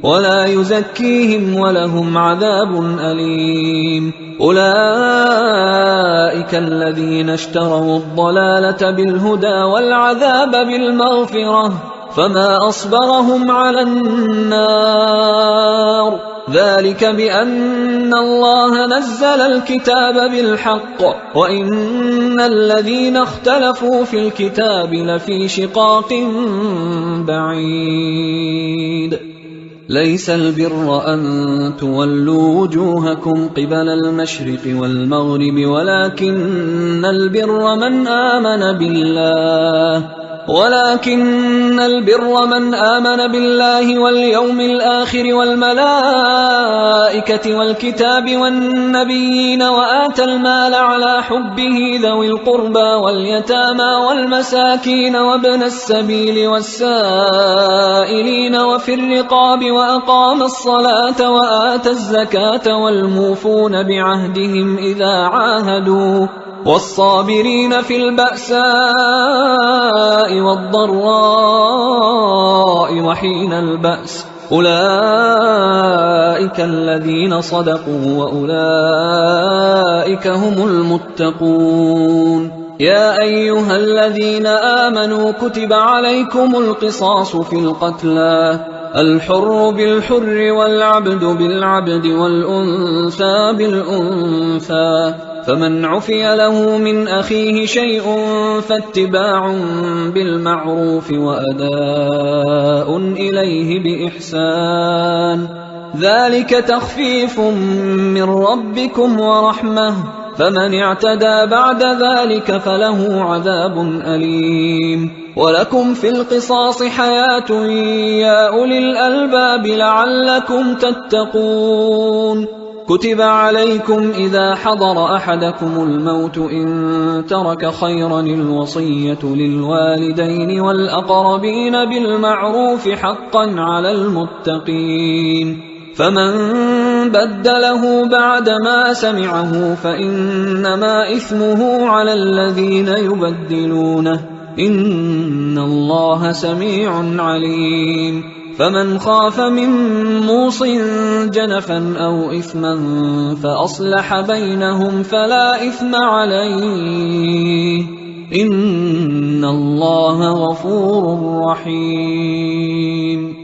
S1: ولا يزكيهم ولهم عذاب أليم. أولئك الذين اشتروا الضلالة بالهدى والعذاب بالمغفرة فما أصبرهم على النار ذلك بأن الله نزل الكتاب بالحق وإن الذين اختلفوا في الكتاب لفي شقاق بعيد. ليس البر أن تولوا وجوهكم قبل المشرق والمغرب ولكن البر من آمن بالله واليوم الآخر والملائكة والكتاب والنبيين وآتى المال على حبه ذوي القربى واليتامى والمساكين وابن السبيل والسائلين وفي الرقاب وأقام الصلاة وآتى الزكاة والموفون بعهدهم إذا عاهدوا والصابرين في البأساء والضراء وحين البأس أولئك الذين صدقوا وأولئك هم المتقون. يا أيها الذين آمنوا كتب عليكم القصاص في القتلى الحر بالحر والعبد بالعبد والأنثى بالأنثى فمن عفي له من أخيه شيء فاتباع بالمعروف وأداء إليه بإحسان ذلك تخفيف من ربكم ورحمة فمن اعتدى بعد ذلك فله عذاب أليم. ولكم في القصاص حياة يا أولي الألباب لعلكم تتقون. كتب عليكم إذا حضر أحدكم الموت إن ترك خيرا الوصية للوالدين والأقربين بالمعروف حقا على المتقين فمن بدله بعدما سمعه فإنما إثمه على الذين يبدلونه إن الله سميع عليم. فمن خاف من موص جنفا أو إثما فأصلح بينهم فلا إثم عليه إن الله غفور رحيم.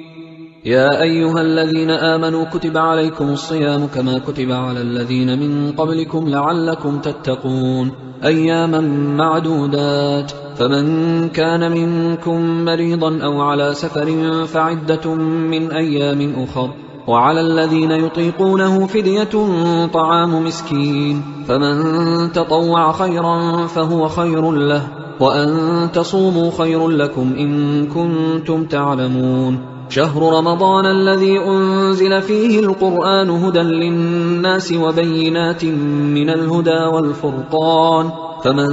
S1: يا أيها الذين آمنوا كتب عليكم الصيام كما كتب على الذين من قبلكم لعلكم تتقون أياما معدودات فمن كان منكم مريضا أو على سفر فعدة من أيام أخر وعلى الذين يطيقونه فدية طعام مسكين فمن تطوع خيرا فهو خير له وأن تصوموا خير لكم إن كنتم تعلمون شهر رمضان الذي أنزل فيه القرآن هدى للناس وبينات من الهدى والفرقان فمن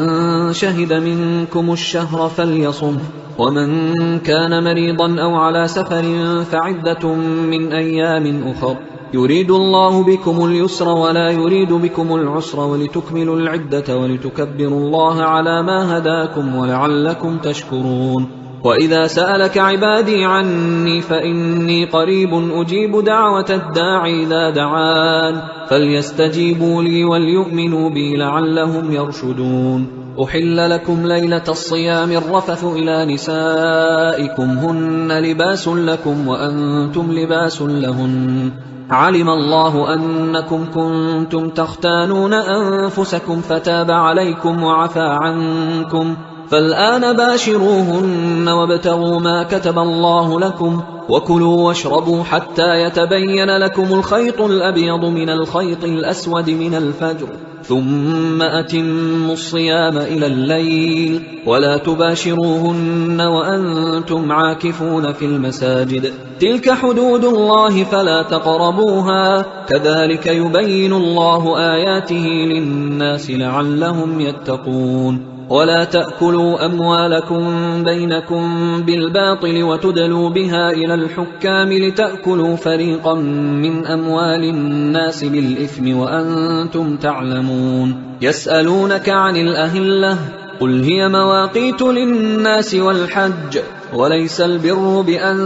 S1: شهد منكم الشهر فليصمه ومن كان مريضا أو على سفر فعدة من أيام أخر يريد الله بكم اليسر ولا يريد بكم العسر ولتكملوا العدة ولتكبروا الله على ما هداكم ولعلكم تشكرون وإذا سألك عبادي عني فإني قريب أجيب دعوة الداعي إذا دعان فليستجيبوا لي وليؤمنوا بي لعلهم يرشدون أحل لكم ليلة الصيام الرفث إلى نسائكم هن لباس لكم وأنتم لباس لهن علم الله أنكم كنتم تختانون أنفسكم فتاب عليكم وعفى عنكم فالآن باشروهن وابتغوا ما كتب الله لكم وكلوا واشربوا حتى يتبين لكم الخيط الأبيض من الخيط الأسود من الفجر ثم أتموا الصيام إلى الليل ولا تباشروهن وأنتم عاكفون في المساجد تلك حدود الله فلا تقربوها كذلك يبين الله آياته للناس لعلهم يتقون ولا تأكلوا أموالكم بينكم بالباطل وتدلوا بها إلى الحكام لتأكلوا فريقا من أموال الناس بالإثم وأنتم تعلمون يسألونك عن الأهلة قل هي مواقيت للناس والحج وليس البر بأن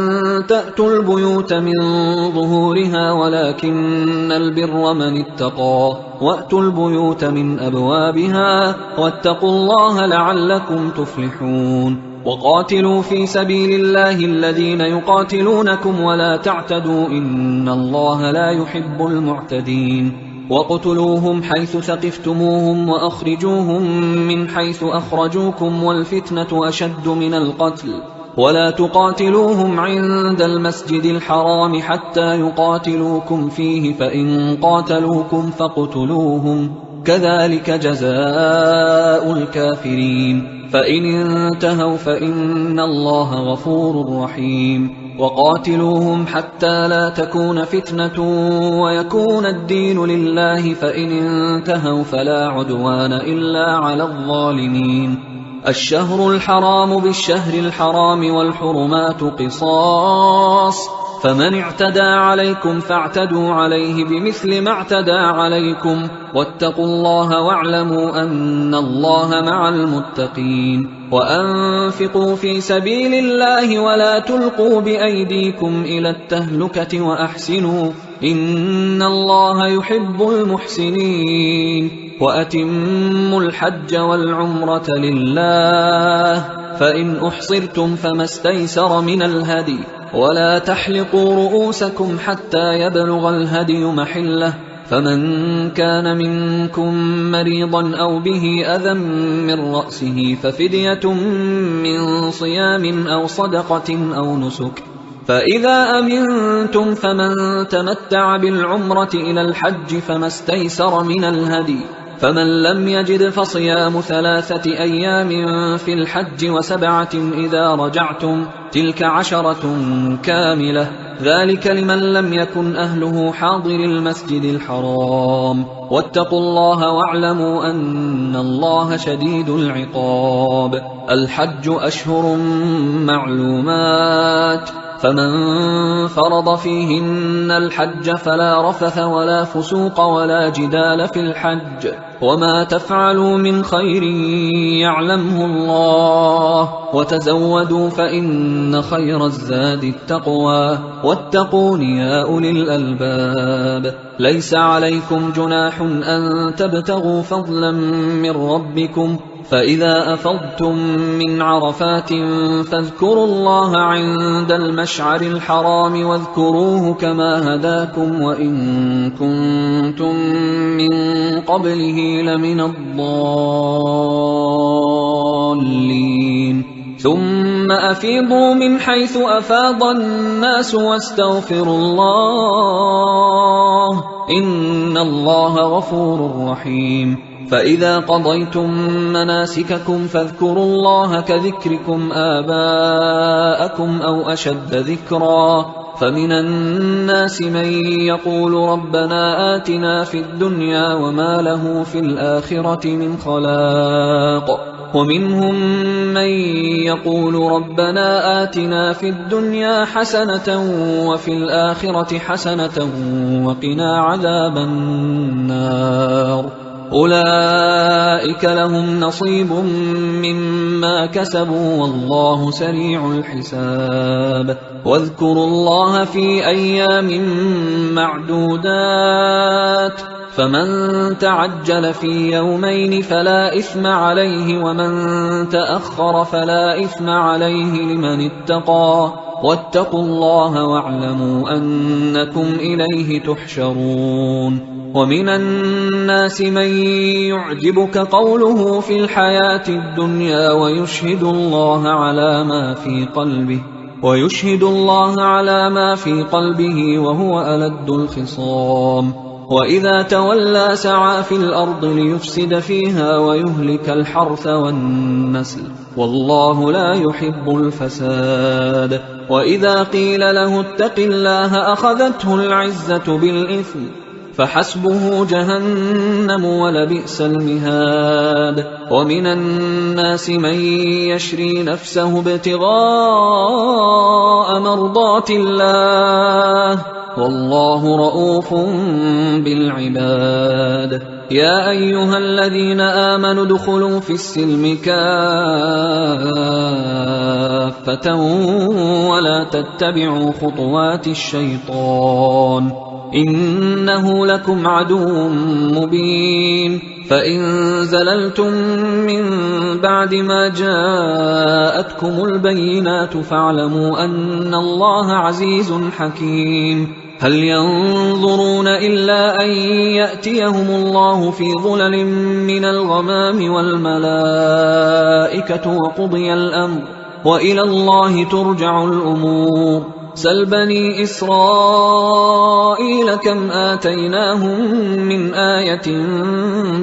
S1: تأتوا البيوت من ظهورها ولكن البر من اتقى وأتوا البيوت من أبوابها واتقوا الله لعلكم تفلحون وقاتلوا في سبيل الله الذين يقاتلونكم ولا تعتدوا إن الله لا يحب المعتدين وَاقْتُلُوهُمْ حَيْثُ ثَقِفْتُمُوهُمْ وَأَخْرِجُوهُمْ مِنْ حَيْثُ أَخْرَجُوكُمْ وَالْفِتْنَةُ أَشَدُّ مِنَ الْقَتْلِ وَلَا تُقَاتِلُوهُمْ عِندَ الْمَسْجِدِ الْحَرَامِ حَتَّى يُقَاتِلُوكُمْ فِيهِ فَإِنْ قَاتَلُوكُمْ فَاقْتُلُوهُمْ كَذَلِكَ جَزَاءُ الْكَافِرِينَ فَإِنِ انْتَهَوْا فَإِنَّ اللَّهَ غَفُورٌ رَحِيمٌ وقاتلوهم حتى لا تكون فتنة ويكون الدين لله فإن انتهوا فلا عدوان إلا على الظالمين الشهر الحرام بالشهر الحرام والحرمات قصاص فمن اعتدى عليكم فاعتدوا عليه بمثل ما اعتدى عليكم واتقوا الله واعلموا أن الله مع المتقين وأنفقوا في سبيل الله ولا تلقوا بأيديكم إلى التهلكة وأحسنوا إن الله يحب المحسنين وأتموا الحج والعمرة لله فإن أحصرتم فما استيسر من الهدي ولا تحلقوا رؤوسكم حتى يبلغ الهدي محله فمن كان منكم مريضا أو به أذى من رأسه ففدية من صيام أو صدقة أو نسك فإذا أمنتم فمن تمتع بالعمرة إلى الحج فما استيسر من الهدي فمن لم يجد فصيام 3 أيام في الحج و7 إذا رجعتم تلك 10 كاملة ذلك لمن لم يكن أهله حاضر المسجد الحرام واتقوا الله واعلموا أن الله شديد العقاب الحج أشهر معلومات فمن فرض فيهن الحج فلا رفث ولا فسوق ولا جدال في الحج وما تفعلوا من خير يعلمه الله وتزودوا فإن خير الزاد التقوى واتقون يا أولي الألباب ليس عليكم جناح أن تبتغوا فضلا من ربكم فإذا أفضتم من عرفات فاذكروا الله عند المشعر الحرام واذكروه كما هداكم وإن كنتم من قبله لمن الضالين ثم أفيضوا من حيث أفاض الناس واستغفروا الله إن الله غفور رحيم فإذا قضيتم مناسككم فاذكروا الله كذكركم آباءكم أو أشد ذكرا فمن الناس من يقول ربنا آتنا في الدنيا وما له في الآخرة من خلاق ومنهم من يقول ربنا آتنا في الدنيا حسنة وفي الآخرة حسنة وقنا عذاب النار أولئك لهم نصيب مما كسبوا والله سريع الحساب واذكروا الله في أيام معدودات فمن تعجل في يومين فلا إثم عليه ومن تأخر فلا إثم عليه لمن اتقى واتقوا الله واعلموا أنكم إليه تحشرون ومن الناس من يعجبك قوله في الحياة الدنيا ويشهد الله على ما في قلبه وهو ألد الخصام وإذا تولى سعى في الأرض ليفسد فيها ويهلك الحرث والنسل والله لا يحب الفساد وإذا قيل له اتق الله أخذته العزة بالإثم فحسبه جهنم ولبئس المهاد ومن الناس من يشري نفسه ابتغاء مرضات الله والله رؤوف بالعباد يا أيها الذين آمنوا ادخلوا في السلم كافة ولا تتبعوا خطوات الشيطان إنه لكم عدو مبين فإن زللتم من بعد ما جاءتكم البينات فاعلموا أن الله عزيز حكيم هل ينظرون إلا أن يأتيهم الله في ظلل من الغمام والملائكة وقضي الأمر وإلى الله ترجع الأمور سل بني إسرائيل كم آتيناهم من آية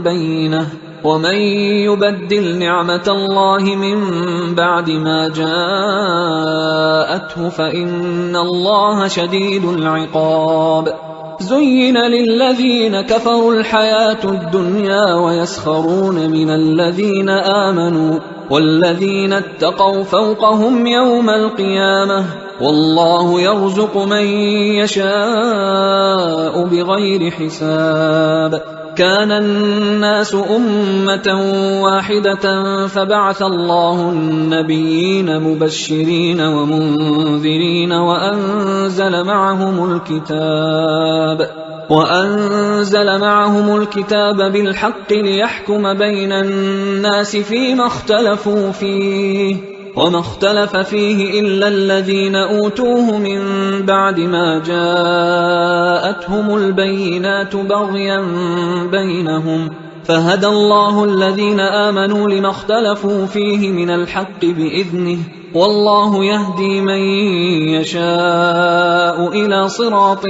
S1: بينة ومن يبدل نعمة الله من بعد ما جاءته فإن الله شديد العقاب زين للذين كفروا الحياة الدنيا ويسخرون من الذين آمنوا والذين اتقوا فوقهم يوم القيامة والله يرزق من يشاء بغير حساب كان الناس أمة واحدة فبعث الله النبيين مبشرين ومنذرين وأنزل معهم الكتاب بالحق ليحكم بين الناس فيما اختلفوا فيه وما اختلف فيه إلا الذين أوتوه من بعد ما جاءتهم البينات بغيا بينهم فهدى الله الذين آمنوا لما اختلفوا فيه من الحق بإذنه والله يهدي من يشاء إلى صراط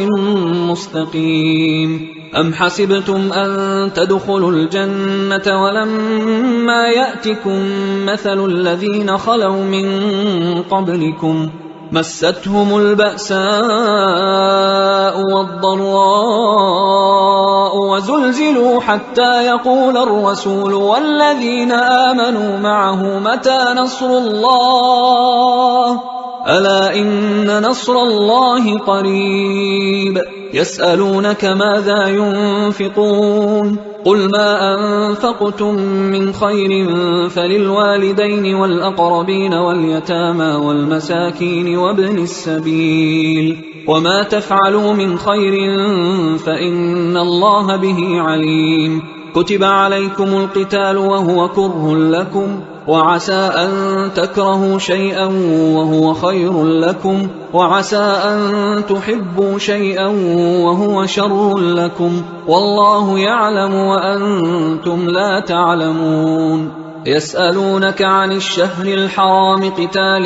S1: مستقيم أم حسبتم أن تدخلوا الجنة ولما يأتكم مثل الذين خلوا من قبلكم مستهم البأساء والضراء وزلزلوا حتى يقول الرسول والذين آمنوا معه متى نصر الله ألا إن نصر الله قريب يسألونك ماذا ينفقون قل ما أنفقتم من خير فللوالدين والأقربين واليتامى والمساكين وابن السبيل وما تفعلوا من خير فإن الله به عليم كتب عليكم القتال وهو كره لكم وعسى أن تكرهوا شيئا وهو خير لكم وعسى أن تحبوا شيئا وهو شر لكم والله يعلم وأنتم لا تعلمون يسألونك عن الشهر الحرام قتال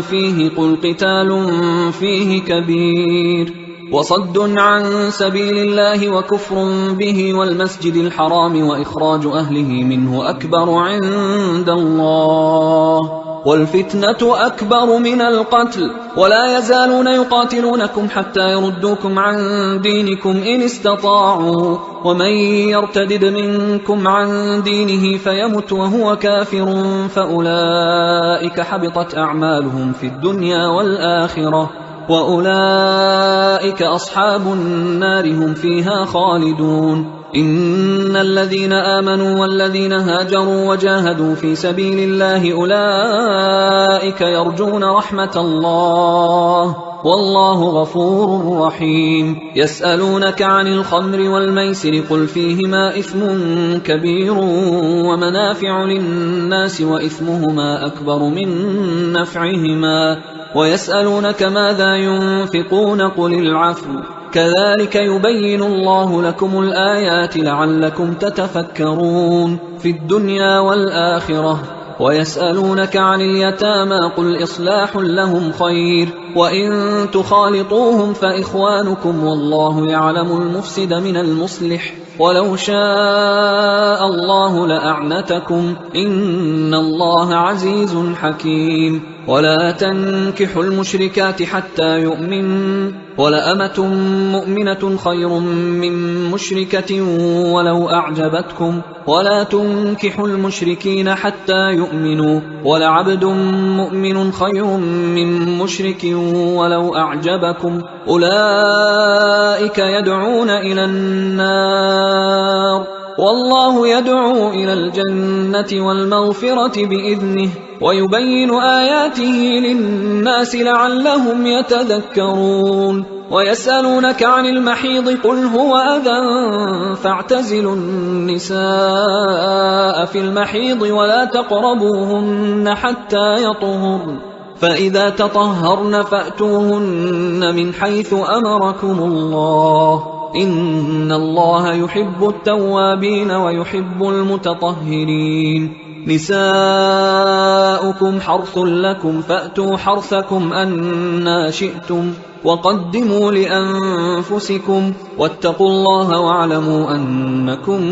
S1: فيه قل قتال فيه كبير وصد عن سبيل الله وكفر به والمسجد الحرام وإخراج أهله منه أكبر عند الله والفتنة أكبر من القتل ولا يزالون يقاتلونكم حتى يردوكم عن دينكم إن استطاعوا ومن يرتدد منكم عن دينه فيمت وهو كافر فأولئك حبطت أعمالهم في الدنيا والآخرة وأولئك أصحاب النار هم فيها خالدون إن الذين آمنوا والذين هاجروا وجاهدوا في سبيل الله أولئك يرجون رحمة الله والله غفور رحيم يسألونك عن الخمر والميسر قل فيهما إثم كبير ومنافع للناس وإثمهما أكبر من نفعهما ويسألونك ماذا ينفقون قل العفو كذلك يبين الله لكم الآيات لعلكم تتفكرون في الدنيا والآخرة ويسألونك عن اليتامى قل إصلاح لهم خير وإن تخالطوهم فإخوانكم والله يعلم المفسد من المصلح ولو شاء الله لأعنتكم إن الله عزيز حكيم ولا تنكحوا المشركات حتى يؤمنوا ولأمة مؤمنة خير من مشركة ولو أعجبتكم ولا تنكحوا المشركين حتى يؤمنوا ولعبد مؤمن خير من مشرك ولو أعجبكم أولئك يدعون إلى النار والله يدعو إلى الجنة والمغفرة بإذنه ويبين آياته للناس لعلهم يتذكرون ويسألونك عن المحيض قل هو أذى فاعتزلوا النساء في المحيض ولا تقربوهن حتى يطهرن فإذا تطهرن فأتوهن من حيث أمركم الله إن الله يحب التوابين ويحب المتطهرين نساؤكم حرث لكم فأتوا حرثكم أنى شئتم وقدموا لأنفسكم واتقوا الله واعلموا أنكم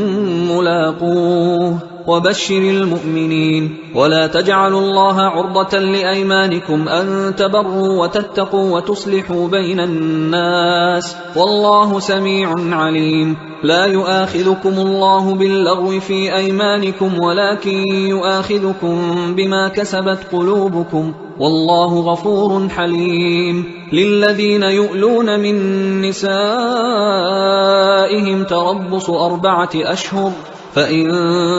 S1: ملاقوه وبشر المؤمنين ولا تجعلوا الله عرضة لأيمانكم أن تبروا وتتقوا وتصلحوا بين الناس والله سميع عليم لا يؤاخذكم الله باللغو في أيمانكم ولكن يؤاخذكم بما كسبت قلوبكم والله غفور حليم للذين يؤلون من نسائهم تربص 4 أشهر فإن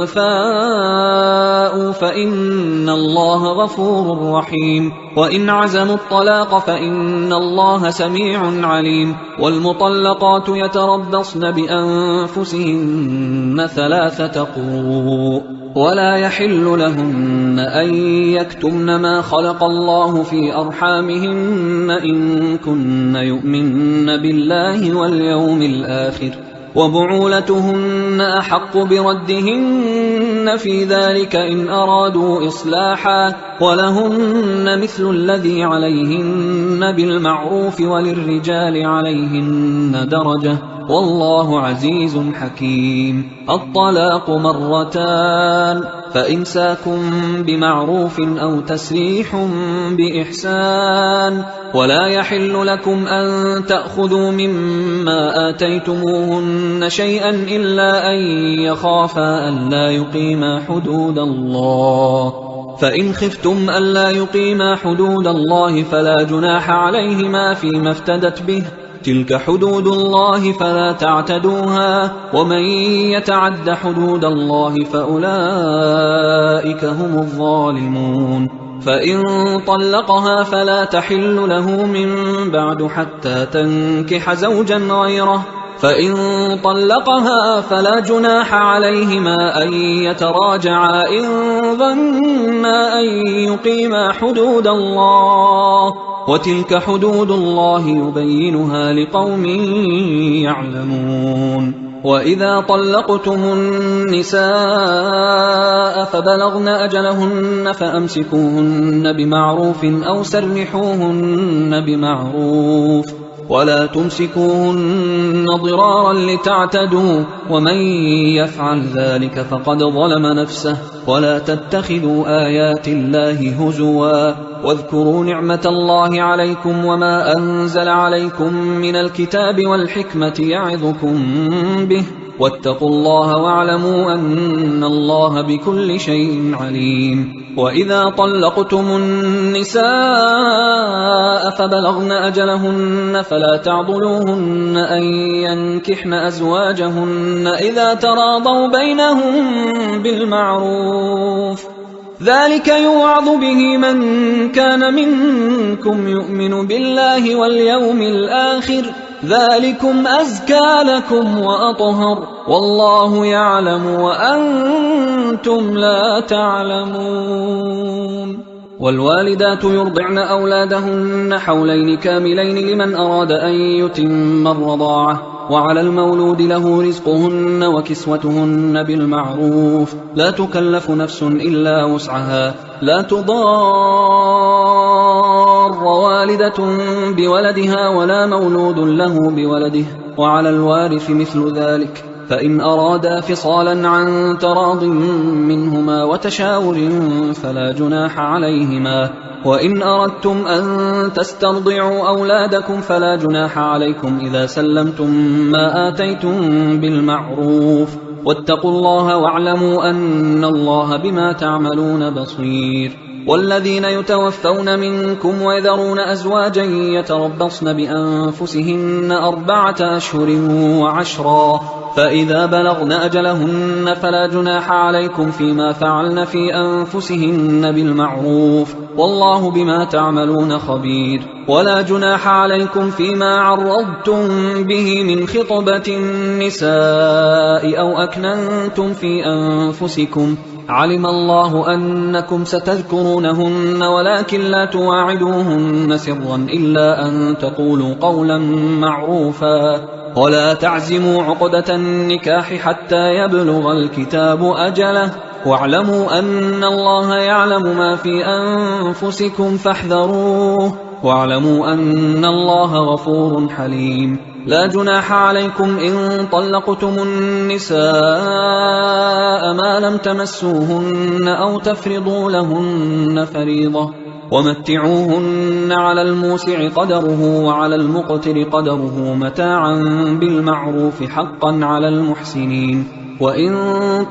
S1: فاءوا فإن الله غفور رحيم وإن عزموا الطلاق فإن الله سميع عليم والمطلقات يتربصن بأنفسهن 3 قروء ولا يحل لهن أن يكتمن ما خلق الله في أرحامهن إن كن يؤمن بالله واليوم الآخر وبعولتهن أحق بردهن في ذلك إن أرادوا إصلاحا ولهن مثل الذي عليهن بالمعروف وللرجال عليهن درجة والله عزيز حكيم الطلاق 2 مرتان فإمساك بمعروف أو تسريح بإحسان ولا يحل لكم أن تأخذوا مما آتيتموهن شيئا إلا أن يخافا ألا يقيما حدود الله فإن خفتم ألا يقيما حدود الله فلا جناح عليهما فيما افتدت به تلك حدود الله فلا تعتدوها ومن يتعد حدود الله فأولئك هم الظالمون فإن طلقها فلا تحل له من بعد حتى تنكح زوجا غيره فإن طلقها فلا جناح عليهما أن يتراجعا إن ظنا أن يقيما حدود الله، وتلك حدود الله يبينها لقوم يعلمون. وإذا طلقتم النساء فبلغن أجلهن فأمسكوهن بمعروف أو سرحوهن بمعروف، ولا تمسكوهن ضرارا لتعتدوا، ومن يفعل ذلك فقد ظلم نفسه. ولا تتخذوا آيات الله هزوا، واذكروا نعمة الله عليكم وما أنزل عليكم من الكتاب والحكمة يعظكم به، واتقوا الله واعلموا أن الله بكل شيء عليم. وإذا طلقتم النساء فبلغن أجلهن فلا تعضلوهن أن ينكحن أزواجهن إذا تراضوا بينهم بالمعروف، ذلك يوعظ به من كان منكم يؤمن بالله واليوم الآخر، ذلكم أزكى لكم وأطهر، والله يعلم وأنتم لا تعلمون. والوالدات يرضعن أولادهن حولين كاملين لمن أراد أن يتم الرضاعة، وعلى المولود له رزقهن وكسوتهن بالمعروف، لا تكلف نفس إلا وسعها، لا تضار والدة بولدها ولا مولود له بولده، وعلى الوارث مثل ذلك، فإن أرادا فصالا عن تراض منهما وتشاور فلا جناح عليهما. وإن أردتم أن تسترضعوا أولادكم فلا جناح عليكم إذا سلمتم ما آتيتم بالمعروف، واتقوا الله واعلموا أن الله بما تعملون بصير. والذين يتوفون منكم ويذرون أزواجا يتربصن بأنفسهن 4 أشهر و10، فإذا بلغن أجلهن فلا جناح عليكم فيما فعلن في أنفسهن بالمعروف، والله بما تعملون خبير. ولا جناح عليكم فيما عرضتم به من خطبة النساء أو أكننتم في أنفسكم، علم الله أنكم ستذكرونهن ولكن لا تواعدوهن سرا إلا أن تقولوا قولا معروفا، ولا تعزموا عقدة النكاح حتى يبلغ الكتاب أجله، واعلموا أن الله يعلم ما في أنفسكم فاحذروه، واعلموا أن الله غفور حليم. لا جناح عليكم إن طلقتم النساء ما لم تمسوهن أو تفرضوا لهن فريضة، ومتعوهن على الموسع قدره وعلى المقتر قدره متاعا بالمعروف حقا على المحسنين. وإن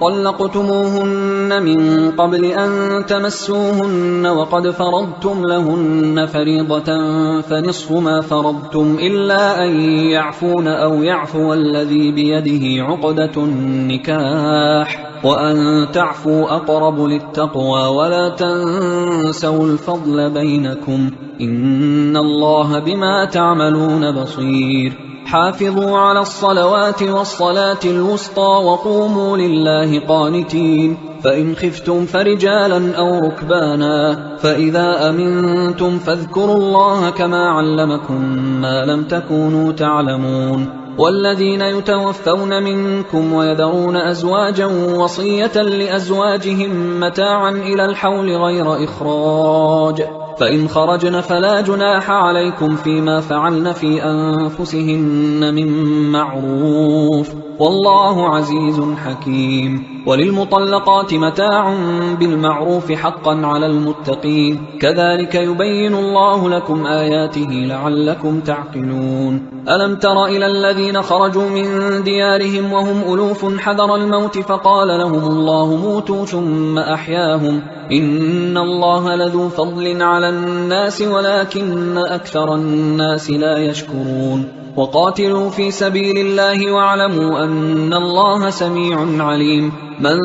S1: طلقتموهن من قبل أن تمسوهن وقد فرضتم لهن فريضة فنصف ما فرضتم إلا أن يعفون أو يعفو الذي بيده عقدة النكاح، وأن تعفوا أقرب للتقوى، ولا تنسوا الفضل بينكم، إن الله بما تعملون بصير. حافظوا على الصلوات والصلاة الوسطى وقوموا لله قانتين، فإن خفتم فرجالا أو ركبانا، فإذا أمنتم فاذكروا الله كما علمكم ما لم تكونوا تعلمون. والذين يتوفون منكم ويذرون أزواجا وصية لأزواجهم متاعا إلى الحول غير إخراج، فإن خرجن فلا جناح عليكم فيما فعلن في أنفسهن من معروف، والله عزيز حكيم. وللمطلقات متاع بالمعروف حقا على المتقين، كذلك يبين الله لكم آياته لعلكم تعقلون. ألم تر إلى الذين خرجوا من ديارهم وهم ألوف حذر الموت فقال لهم الله موتوا ثم أحياهم، إن الله لذو فضل على الناس ولكن أكثر الناس لا يشكرون. وقاتلوا في سبيل الله واعلموا أن الله سميع عليم. من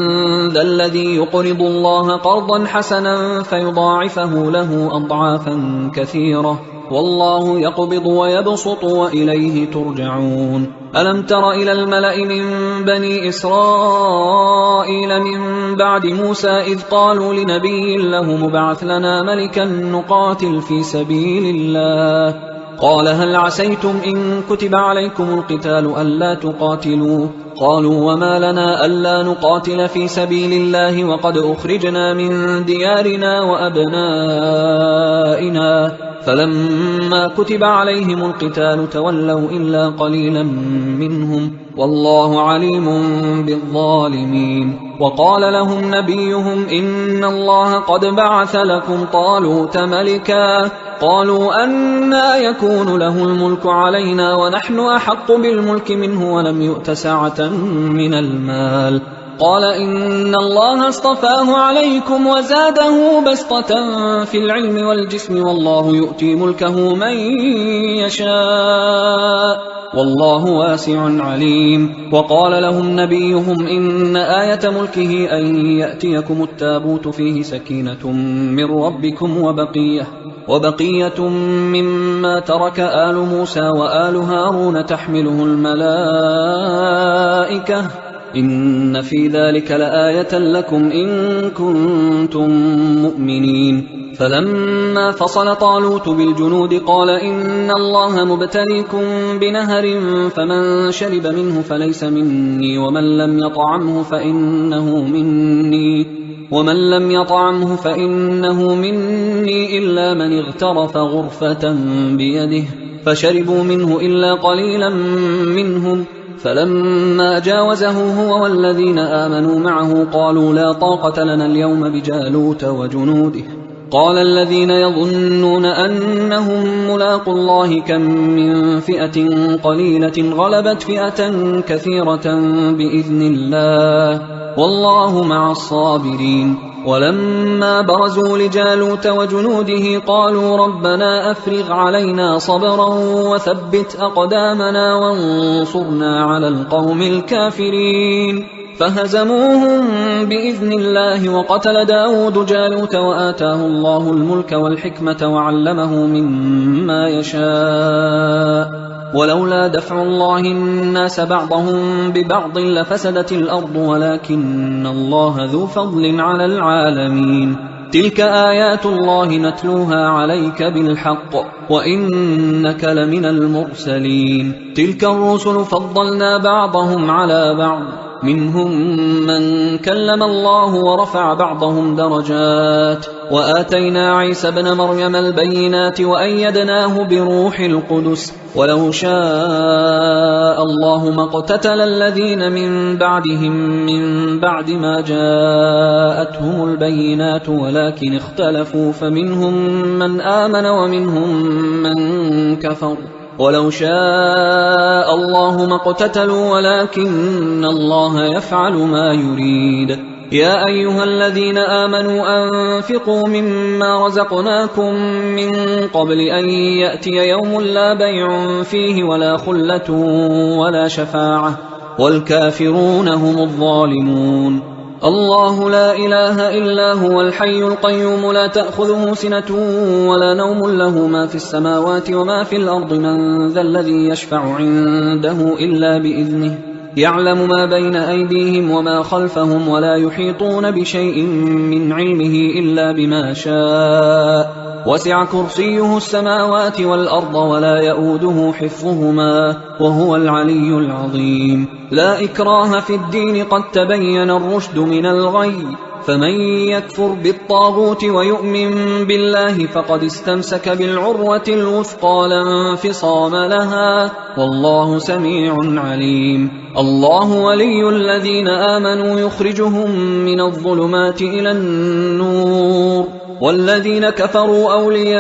S1: ذا الذي يقرض الله قرضا حسنا فيضاعفه له أضعافا كثيرة والله يقبض ويبسط وإليه ترجعون. ألم تر إلى الملأ من بني إسرائيل من بعد موسى إذ قالوا لنبي له مبعث لنا ملكا نقاتل في سبيل الله قال هل عسيتم إن كتب عليكم القتال ألا تقاتلوا قالوا وما لنا ألا نقاتل في سبيل الله وقد أخرجنا من ديارنا وأبنائنا فلما كتب عليهم القتال تولوا إلا قليلا منهم والله عليم بالظالمين. وقال لهم نبيهم إن الله قد بعث لكم طالوت ملكا قالوا أنى يكون له الملك علينا ونحن أحق بالملك منه ولم يؤت سعة من المال قال إن الله اصطفاه عليكم وزاده بسطة في العلم والجسم والله يؤتي ملكه من يشاء والله واسع عليم. وقال لهم نبيهم إن آية ملكه أن يأتيكم التابوت فيه سكينة من ربكم وبقية مما ترك آل موسى وآل هارون تحمله الملائكة إن في ذلك لآية لكم إن كنتم مؤمنين. فلما فصل طالوت بالجنود قال إن الله مبتليكم بنهر فمن شرب منه فليس مني ومن لم يطعمه فإنه مني إلا من اغترف غرفة بيده فشربوا منه إلا قليلا منهم فلما جاوزه هو والذين آمنوا معه قالوا لا طاقة لنا اليوم بجالوت وجنوده قال الذين يظنون أنهم ملاقوا الله كم من فئة قليلة غلبت فئة كثيرة بإذن الله والله مع الصابرين. ولما برزوا لجالوت وجنوده قالوا ربنا أفرغ علينا صبرا وثبت أقدامنا وانصرنا على القوم الكافرين فهزموهم بإذن الله. وقتل داود جالوت وآتاه الله الملك والحكمة وعلمه مما يشاء ولولا دفع الله الناس بعضهم ببعض لفسدت الأرض ولكن الله ذو فضل على العالمين. تلك آيات الله نتلوها عليك بالحق وإنك لمن المرسلين. تلك الرسل فضلنا بعضهم على بعض منهم من كلم الله ورفع بعضهم درجات وآتينا عيسى ابن مريم البينات وأيدناه بروح القدس ولو شاء الله ما اقتتل الذين من بعدهم من بعد ما جاءتهم البينات ولكن اختلفوا فمنهم من آمن ومنهم من كفر ولو شاء الله ما اقتتلوا ولكن الله يفعل ما يريد. يا أيها الذين آمنوا أنفقوا مما رزقناكم من قبل أن يأتي يوم لا بيع فيه ولا خلة ولا شفاعة والكافرون هم الظالمون. الله لا إله إلا هو الحي القيوم لا تأخذه سنة ولا نوم له ما في السماوات وما في الأرض من ذا الذي يشفع عنده إلا بإذنه يعلم ما بين أيديهم وما خلفهم ولا يحيطون بشيء من علمه إلا بما شاء وسع كرسيه السماوات والأرض ولا يؤوده حفظهما وهو العلي العظيم. لا إكراه في الدين قد تبين الرشد من الغي فمن يكفر بالطاغوت ويؤمن بالله فقد استمسك بالعروة الوثقى لا انفصام لها والله سميع عليم. الله ولي الذين آمنوا يخرجهم من الظلمات إلى النور والذين كفروا أولياؤهم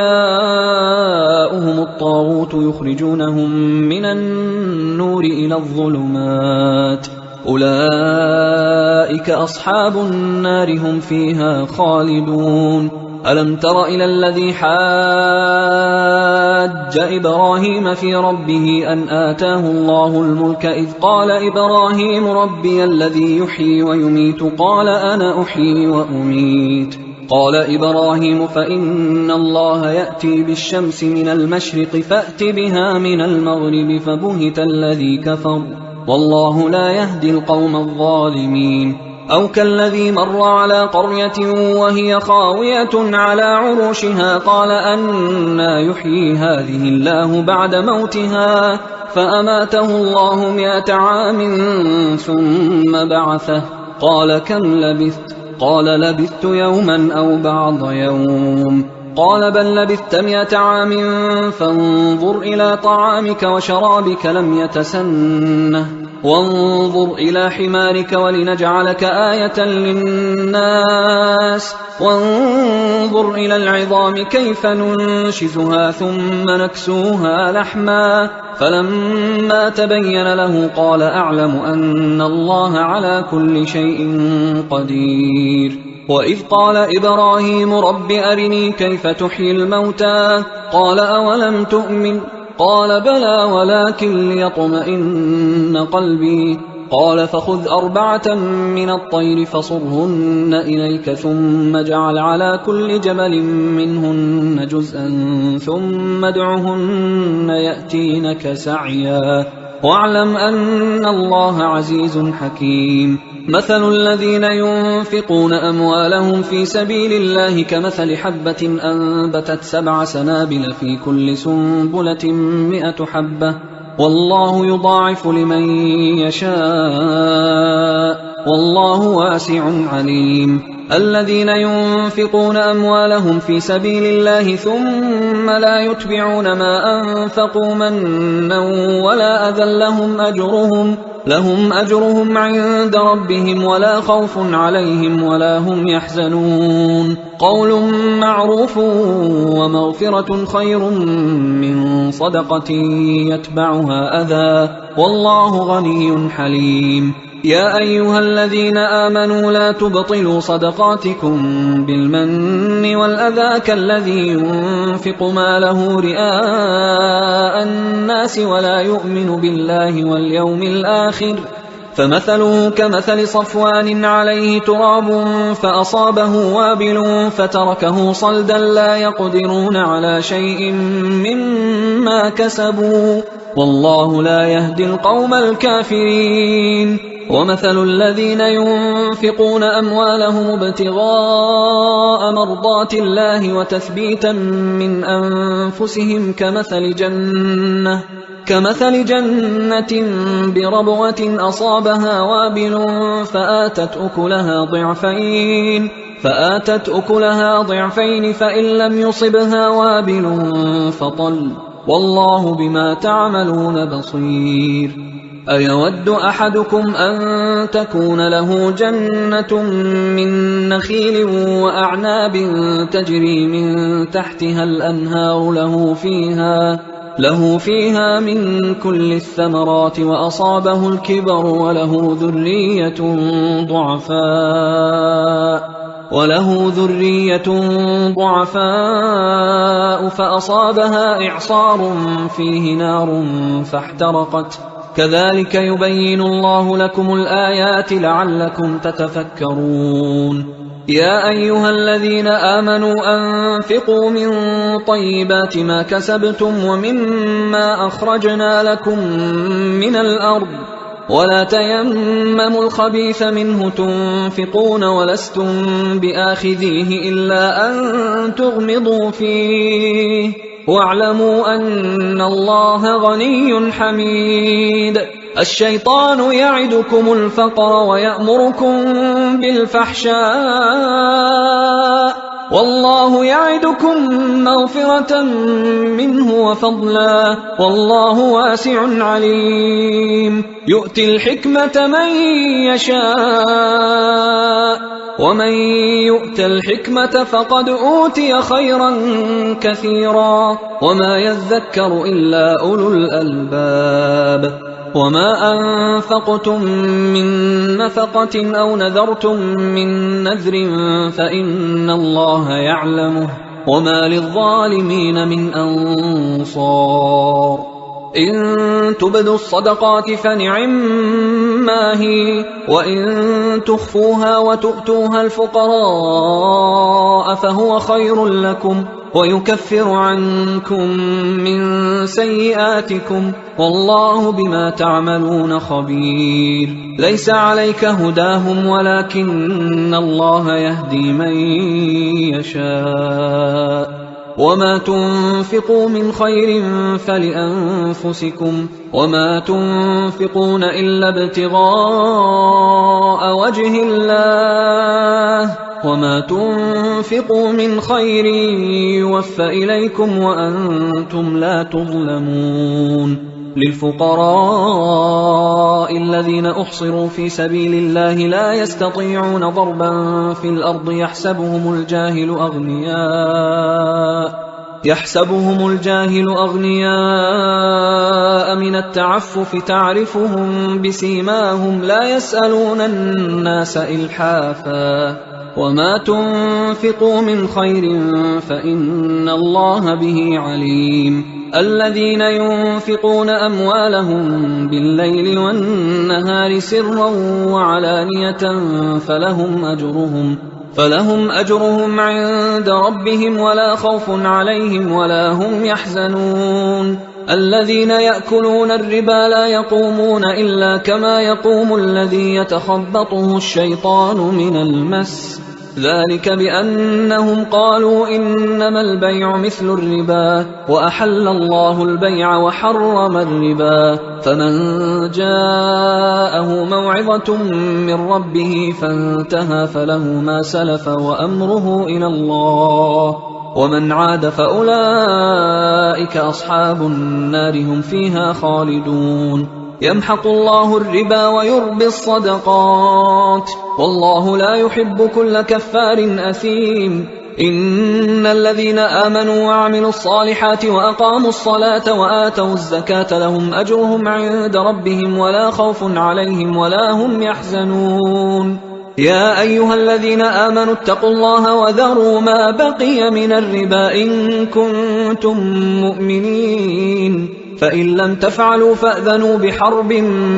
S1: الطاغوت يخرجونهم من النور إلى الظلمات أولئك أصحاب النار هم فيها خالدون. ألم تر إلى الذي حاج إبراهيم في ربه أن آتاه الله الملك إذ قال إبراهيم ربي الذي يحيي ويميت قال أنا أحيي وأميت قال إبراهيم فإن الله يأتي بالشمس من المشرق فأت بها من المغرب فبهت الذي كفر والله لا يهدي القوم الظالمين أو كالذي مر على قرية وهي خاوية على عروشها قال أنى يحيي هذه الله بعد موتها فأماته الله 100 عام ثم بعثه قال كم لبثت قال لبثت يوما أو بعض يوم قال بل لبثت 100 عام فانظر إلى طعامك وشرابك لم يتسنه وانظر إلى حمارك ولنجعلك آية للناس وانظر إلى العظام كيف ننشزها ثم نكسوها لحما فلما تبين له قال أعلم أن الله على كل شيء قدير وإذ قال إبراهيم رب أرني كيف تحيي الموتى قال أولم تؤمن قال بلى ولكن ليطمئن قلبي قال فخذ 4 من الطير فصرهن إليك ثم اجعل على كل جبل منهن جزءا ثم ادعهن يأتينك سعيا واعلم أن الله عزيز حكيم مثل الذين ينفقون أموالهم في سبيل الله كمثل حبة أنبتت 7 سنابل في كل سنبلة 100 حبة والله يضاعف لمن يشاء والله واسع عليم الذين ينفقون أموالهم في سبيل الله ثم لا يتبعون ما أنفقوا منا ولا أذى لهم أجرهم عند ربهم ولا خوف عليهم ولا هم يحزنون قول معروف ومغفرة خير من صدقة يتبعها أذى والله غني حليم يا أيها الذين آمنوا لا تبطلوا صدقاتكم بالمن والأذى كالذي ينفق ماله رئاء الناس ولا يؤمن بالله واليوم الآخر فمثله كمثل صفوان عليه تراب فأصابه وابل فتركه صلدا لا يقدرون على شيء مما كسبوا والله لا يهدي القوم الكافرين ومثل الذين ينفقون أموالهم ابتغاء مرضات الله وتثبيتا من أنفسهم كمثل جنة بربوة أصابها وابل فآتت أكلها ضعفين فإن لم يصبها وابل فطل والله بما تعملون بصير أيود أحدكم أن تكون له جنة من نخيل وأعناب تجري من تحتها الأنهار له فيها من كل الثمرات وأصابه الكبر وله ذرية ضعفاء فأصابها إعصار فيه نار فاحترقت كذلك يبين الله لكم الآيات لعلكم تتفكرون يا أيها الذين آمنوا أنفقوا من طيبات ما كسبتم ومما أخرجنا لكم من الأرض ولا تيمموا الخبيث منه تنفقون ولستم بآخذيه إلا أن تغمضوا فيه واعلموا أن الله غني حميد الشيطان يعدكم الفقر ويأمركم بالفحشاء والله يعدكم مغفرة منه وفضلا والله واسع عليم يؤتي الحكمة من يشاء ومن يؤت الحكمة فقد أوتي خيرا كثيرا وما يذكر إلا أولو الألباب وما أنفقتم من نفقة أو نذرتم من نذر فإن الله يعلمه وما للظالمين من أنصار إن تبدوا الصدقات فنعما هي، وإن تخفوها وتؤتوها الفقراء فهو خير لكم ويكفر عنكم من سيئاتكم والله بما تعملون خبير. ليس عليك هداهم ولكن الله يهدي من يشاء. وما تنفقوا من خير فلأنفسكم وما تنفقون إلا ابتغاء وجه الله وما تنفقوا من خير يوفى إليكم وأنتم لا تظلمون. للفقراء الذين أحصروا في سبيل الله لا يستطيعون ضربا في الأرض يحسبهم الجاهل أغنياء من التعفف تعرفهم بسيماهم لا يسألون الناس إلحافا. وما تنفقوا من خير فإن الله به عليم. الذين ينفقون أموالهم بالليل والنهار سرا وعلانية فلهم أجرهم عند ربهم ولا خوف عليهم ولا هم يحزنون. الذين يأكلون الربا لا يقومون إلا كما يقوم الذي يتخبطه الشيطان من المس، ذلك بأنهم قالوا إنما البيع مثل الربا وأحل الله البيع وحرم الربا. فمن جاءه موعظة من ربه فانتهى فله ما سلف وأمره إلى الله ومن عاد فأولئك أصحاب النار هم فيها خالدون. يمحق الله الربا ويربي الصدقات والله لا يحب كل كفار أثيم. إن الذين آمنوا وعملوا الصالحات وأقاموا الصلاة وآتوا الزكاة لهم أجرهم عند ربهم ولا خوف عليهم ولا هم يحزنون. يا أيها الذين آمنوا اتقوا الله وذروا ما بقي من الربا إن كنتم مؤمنين، فإن لم تفعلوا فأذنوا بحرب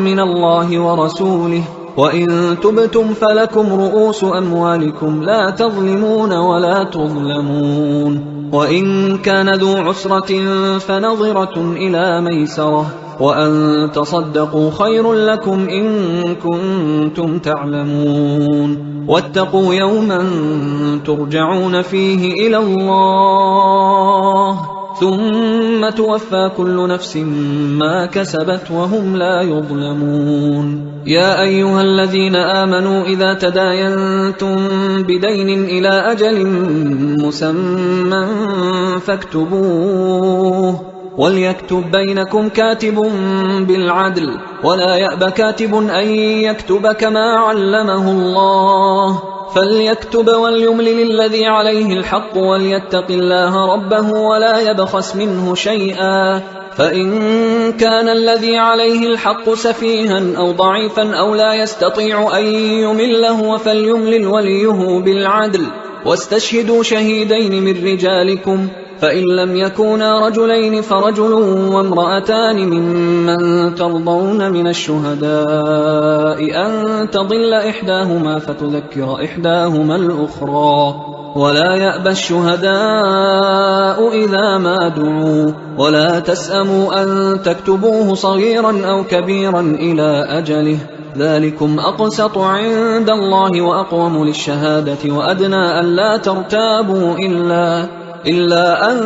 S1: من الله ورسوله، وإن تبتم فلكم رؤوس أموالكم لا تظلمون ولا تظلمون. وإن كان ذو عسرة فنظرة إلى ميسرة وأن تصدقوا خير لكم إن كنتم تعلمون. واتقوا يوما ترجعون فيه إلى الله ثم توفى كل نفس ما كسبت وهم لا يظلمون. يا أيها الذين آمنوا إذا تداينتم بدين إلى أجل مسمى فاكتبوه وليكتب بينكم كاتب بالعدل ولا يأب كاتب أن يكتب كما علمه الله، فليكتب وليملل الذي عليه الحق وليتق الله ربه ولا يبخس منه شيئا، فإن كان الذي عليه الحق سفيها أو ضعيفا أو لا يستطيع أن يمله فليملل وليه بالعدل واستشهدوا شهيدين من رجالكم، فإن لم يكونا رجلين فرجل وامرأتان ممن ترضون من الشهداء أن تضل إحداهما فتذكر إحداهما الأخرى، ولا يأبى الشهداء إذا ما دعوا، ولا تسأموا أن تكتبوه صغيرا أو كبيرا إلى أجله، ذلكم أقسط عند الله وأقوم للشهادة وأدنى ألا ترتابوا إلا أن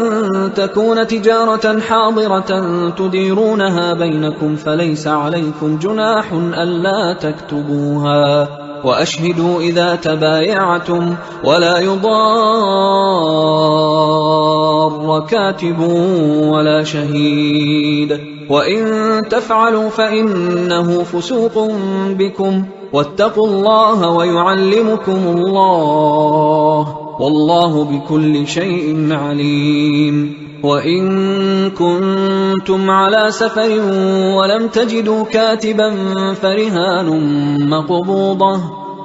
S1: تكون تجارة حاضرة تديرونها بينكم فليس عليكم جناح ألا تكتبوها، وأشهدوا إذا تبايعتم ولا يضار كاتب ولا شهيد، وإن تفعلوا فإنه فسوق بكم، واتقوا الله ويعلمكم الله والله بكل شيء عليم. وإن كنتم على سفر ولم تجدوا كاتبا فرهان مقبوضة،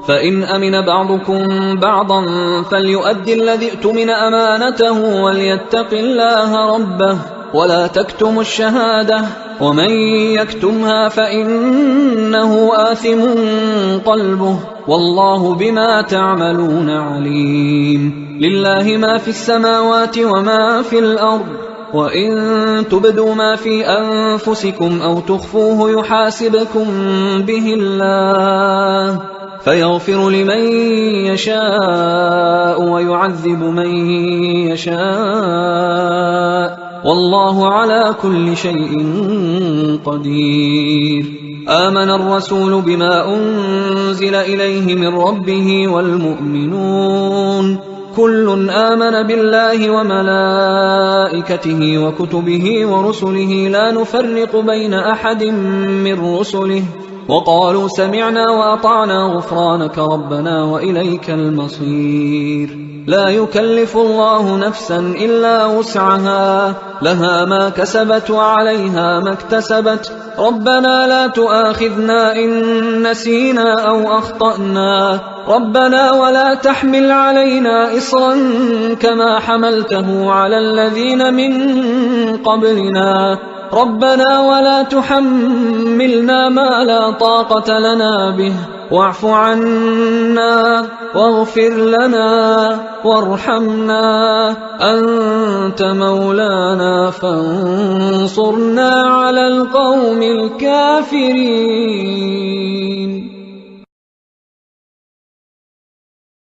S1: فإن أمن بعضكم بعضا فليؤدي الذي اؤتمن أمانته وليتق الله ربه، ولا تكتموا الشهادة ومن يكتمها فإنه آثم قلبه والله بما تعملون عليم. لله ما في السماوات وما في الأرض وإن تبدوا ما في أنفسكم أو تخفوه يحاسبكم به الله فيغفر لمن يشاء ويعذب من يشاء والله على كل شيء قدير. آمن الرسول بما أنزل إليه من ربه والمؤمنون كل آمن بالله وملائكته وكتبه ورسله لا نفرق بين أحد من رسله وقالوا سمعنا وأطعنا غفرانك ربنا وإليك المصير. لا يكلف الله نفسا إلا وسعها لها ما كسبت وعليها ما اكتسبت ربنا لا تؤاخذنا إن نسينا أو أخطأنا ربنا ولا تحمل علينا إصرا كما حملته على الذين من قبلنا ربنا ولا تحملنا ما لا طاقة لنا به واعف عنا واغفر لنا وارحمنا أنت مولانا فانصرنا على القوم الكافرين.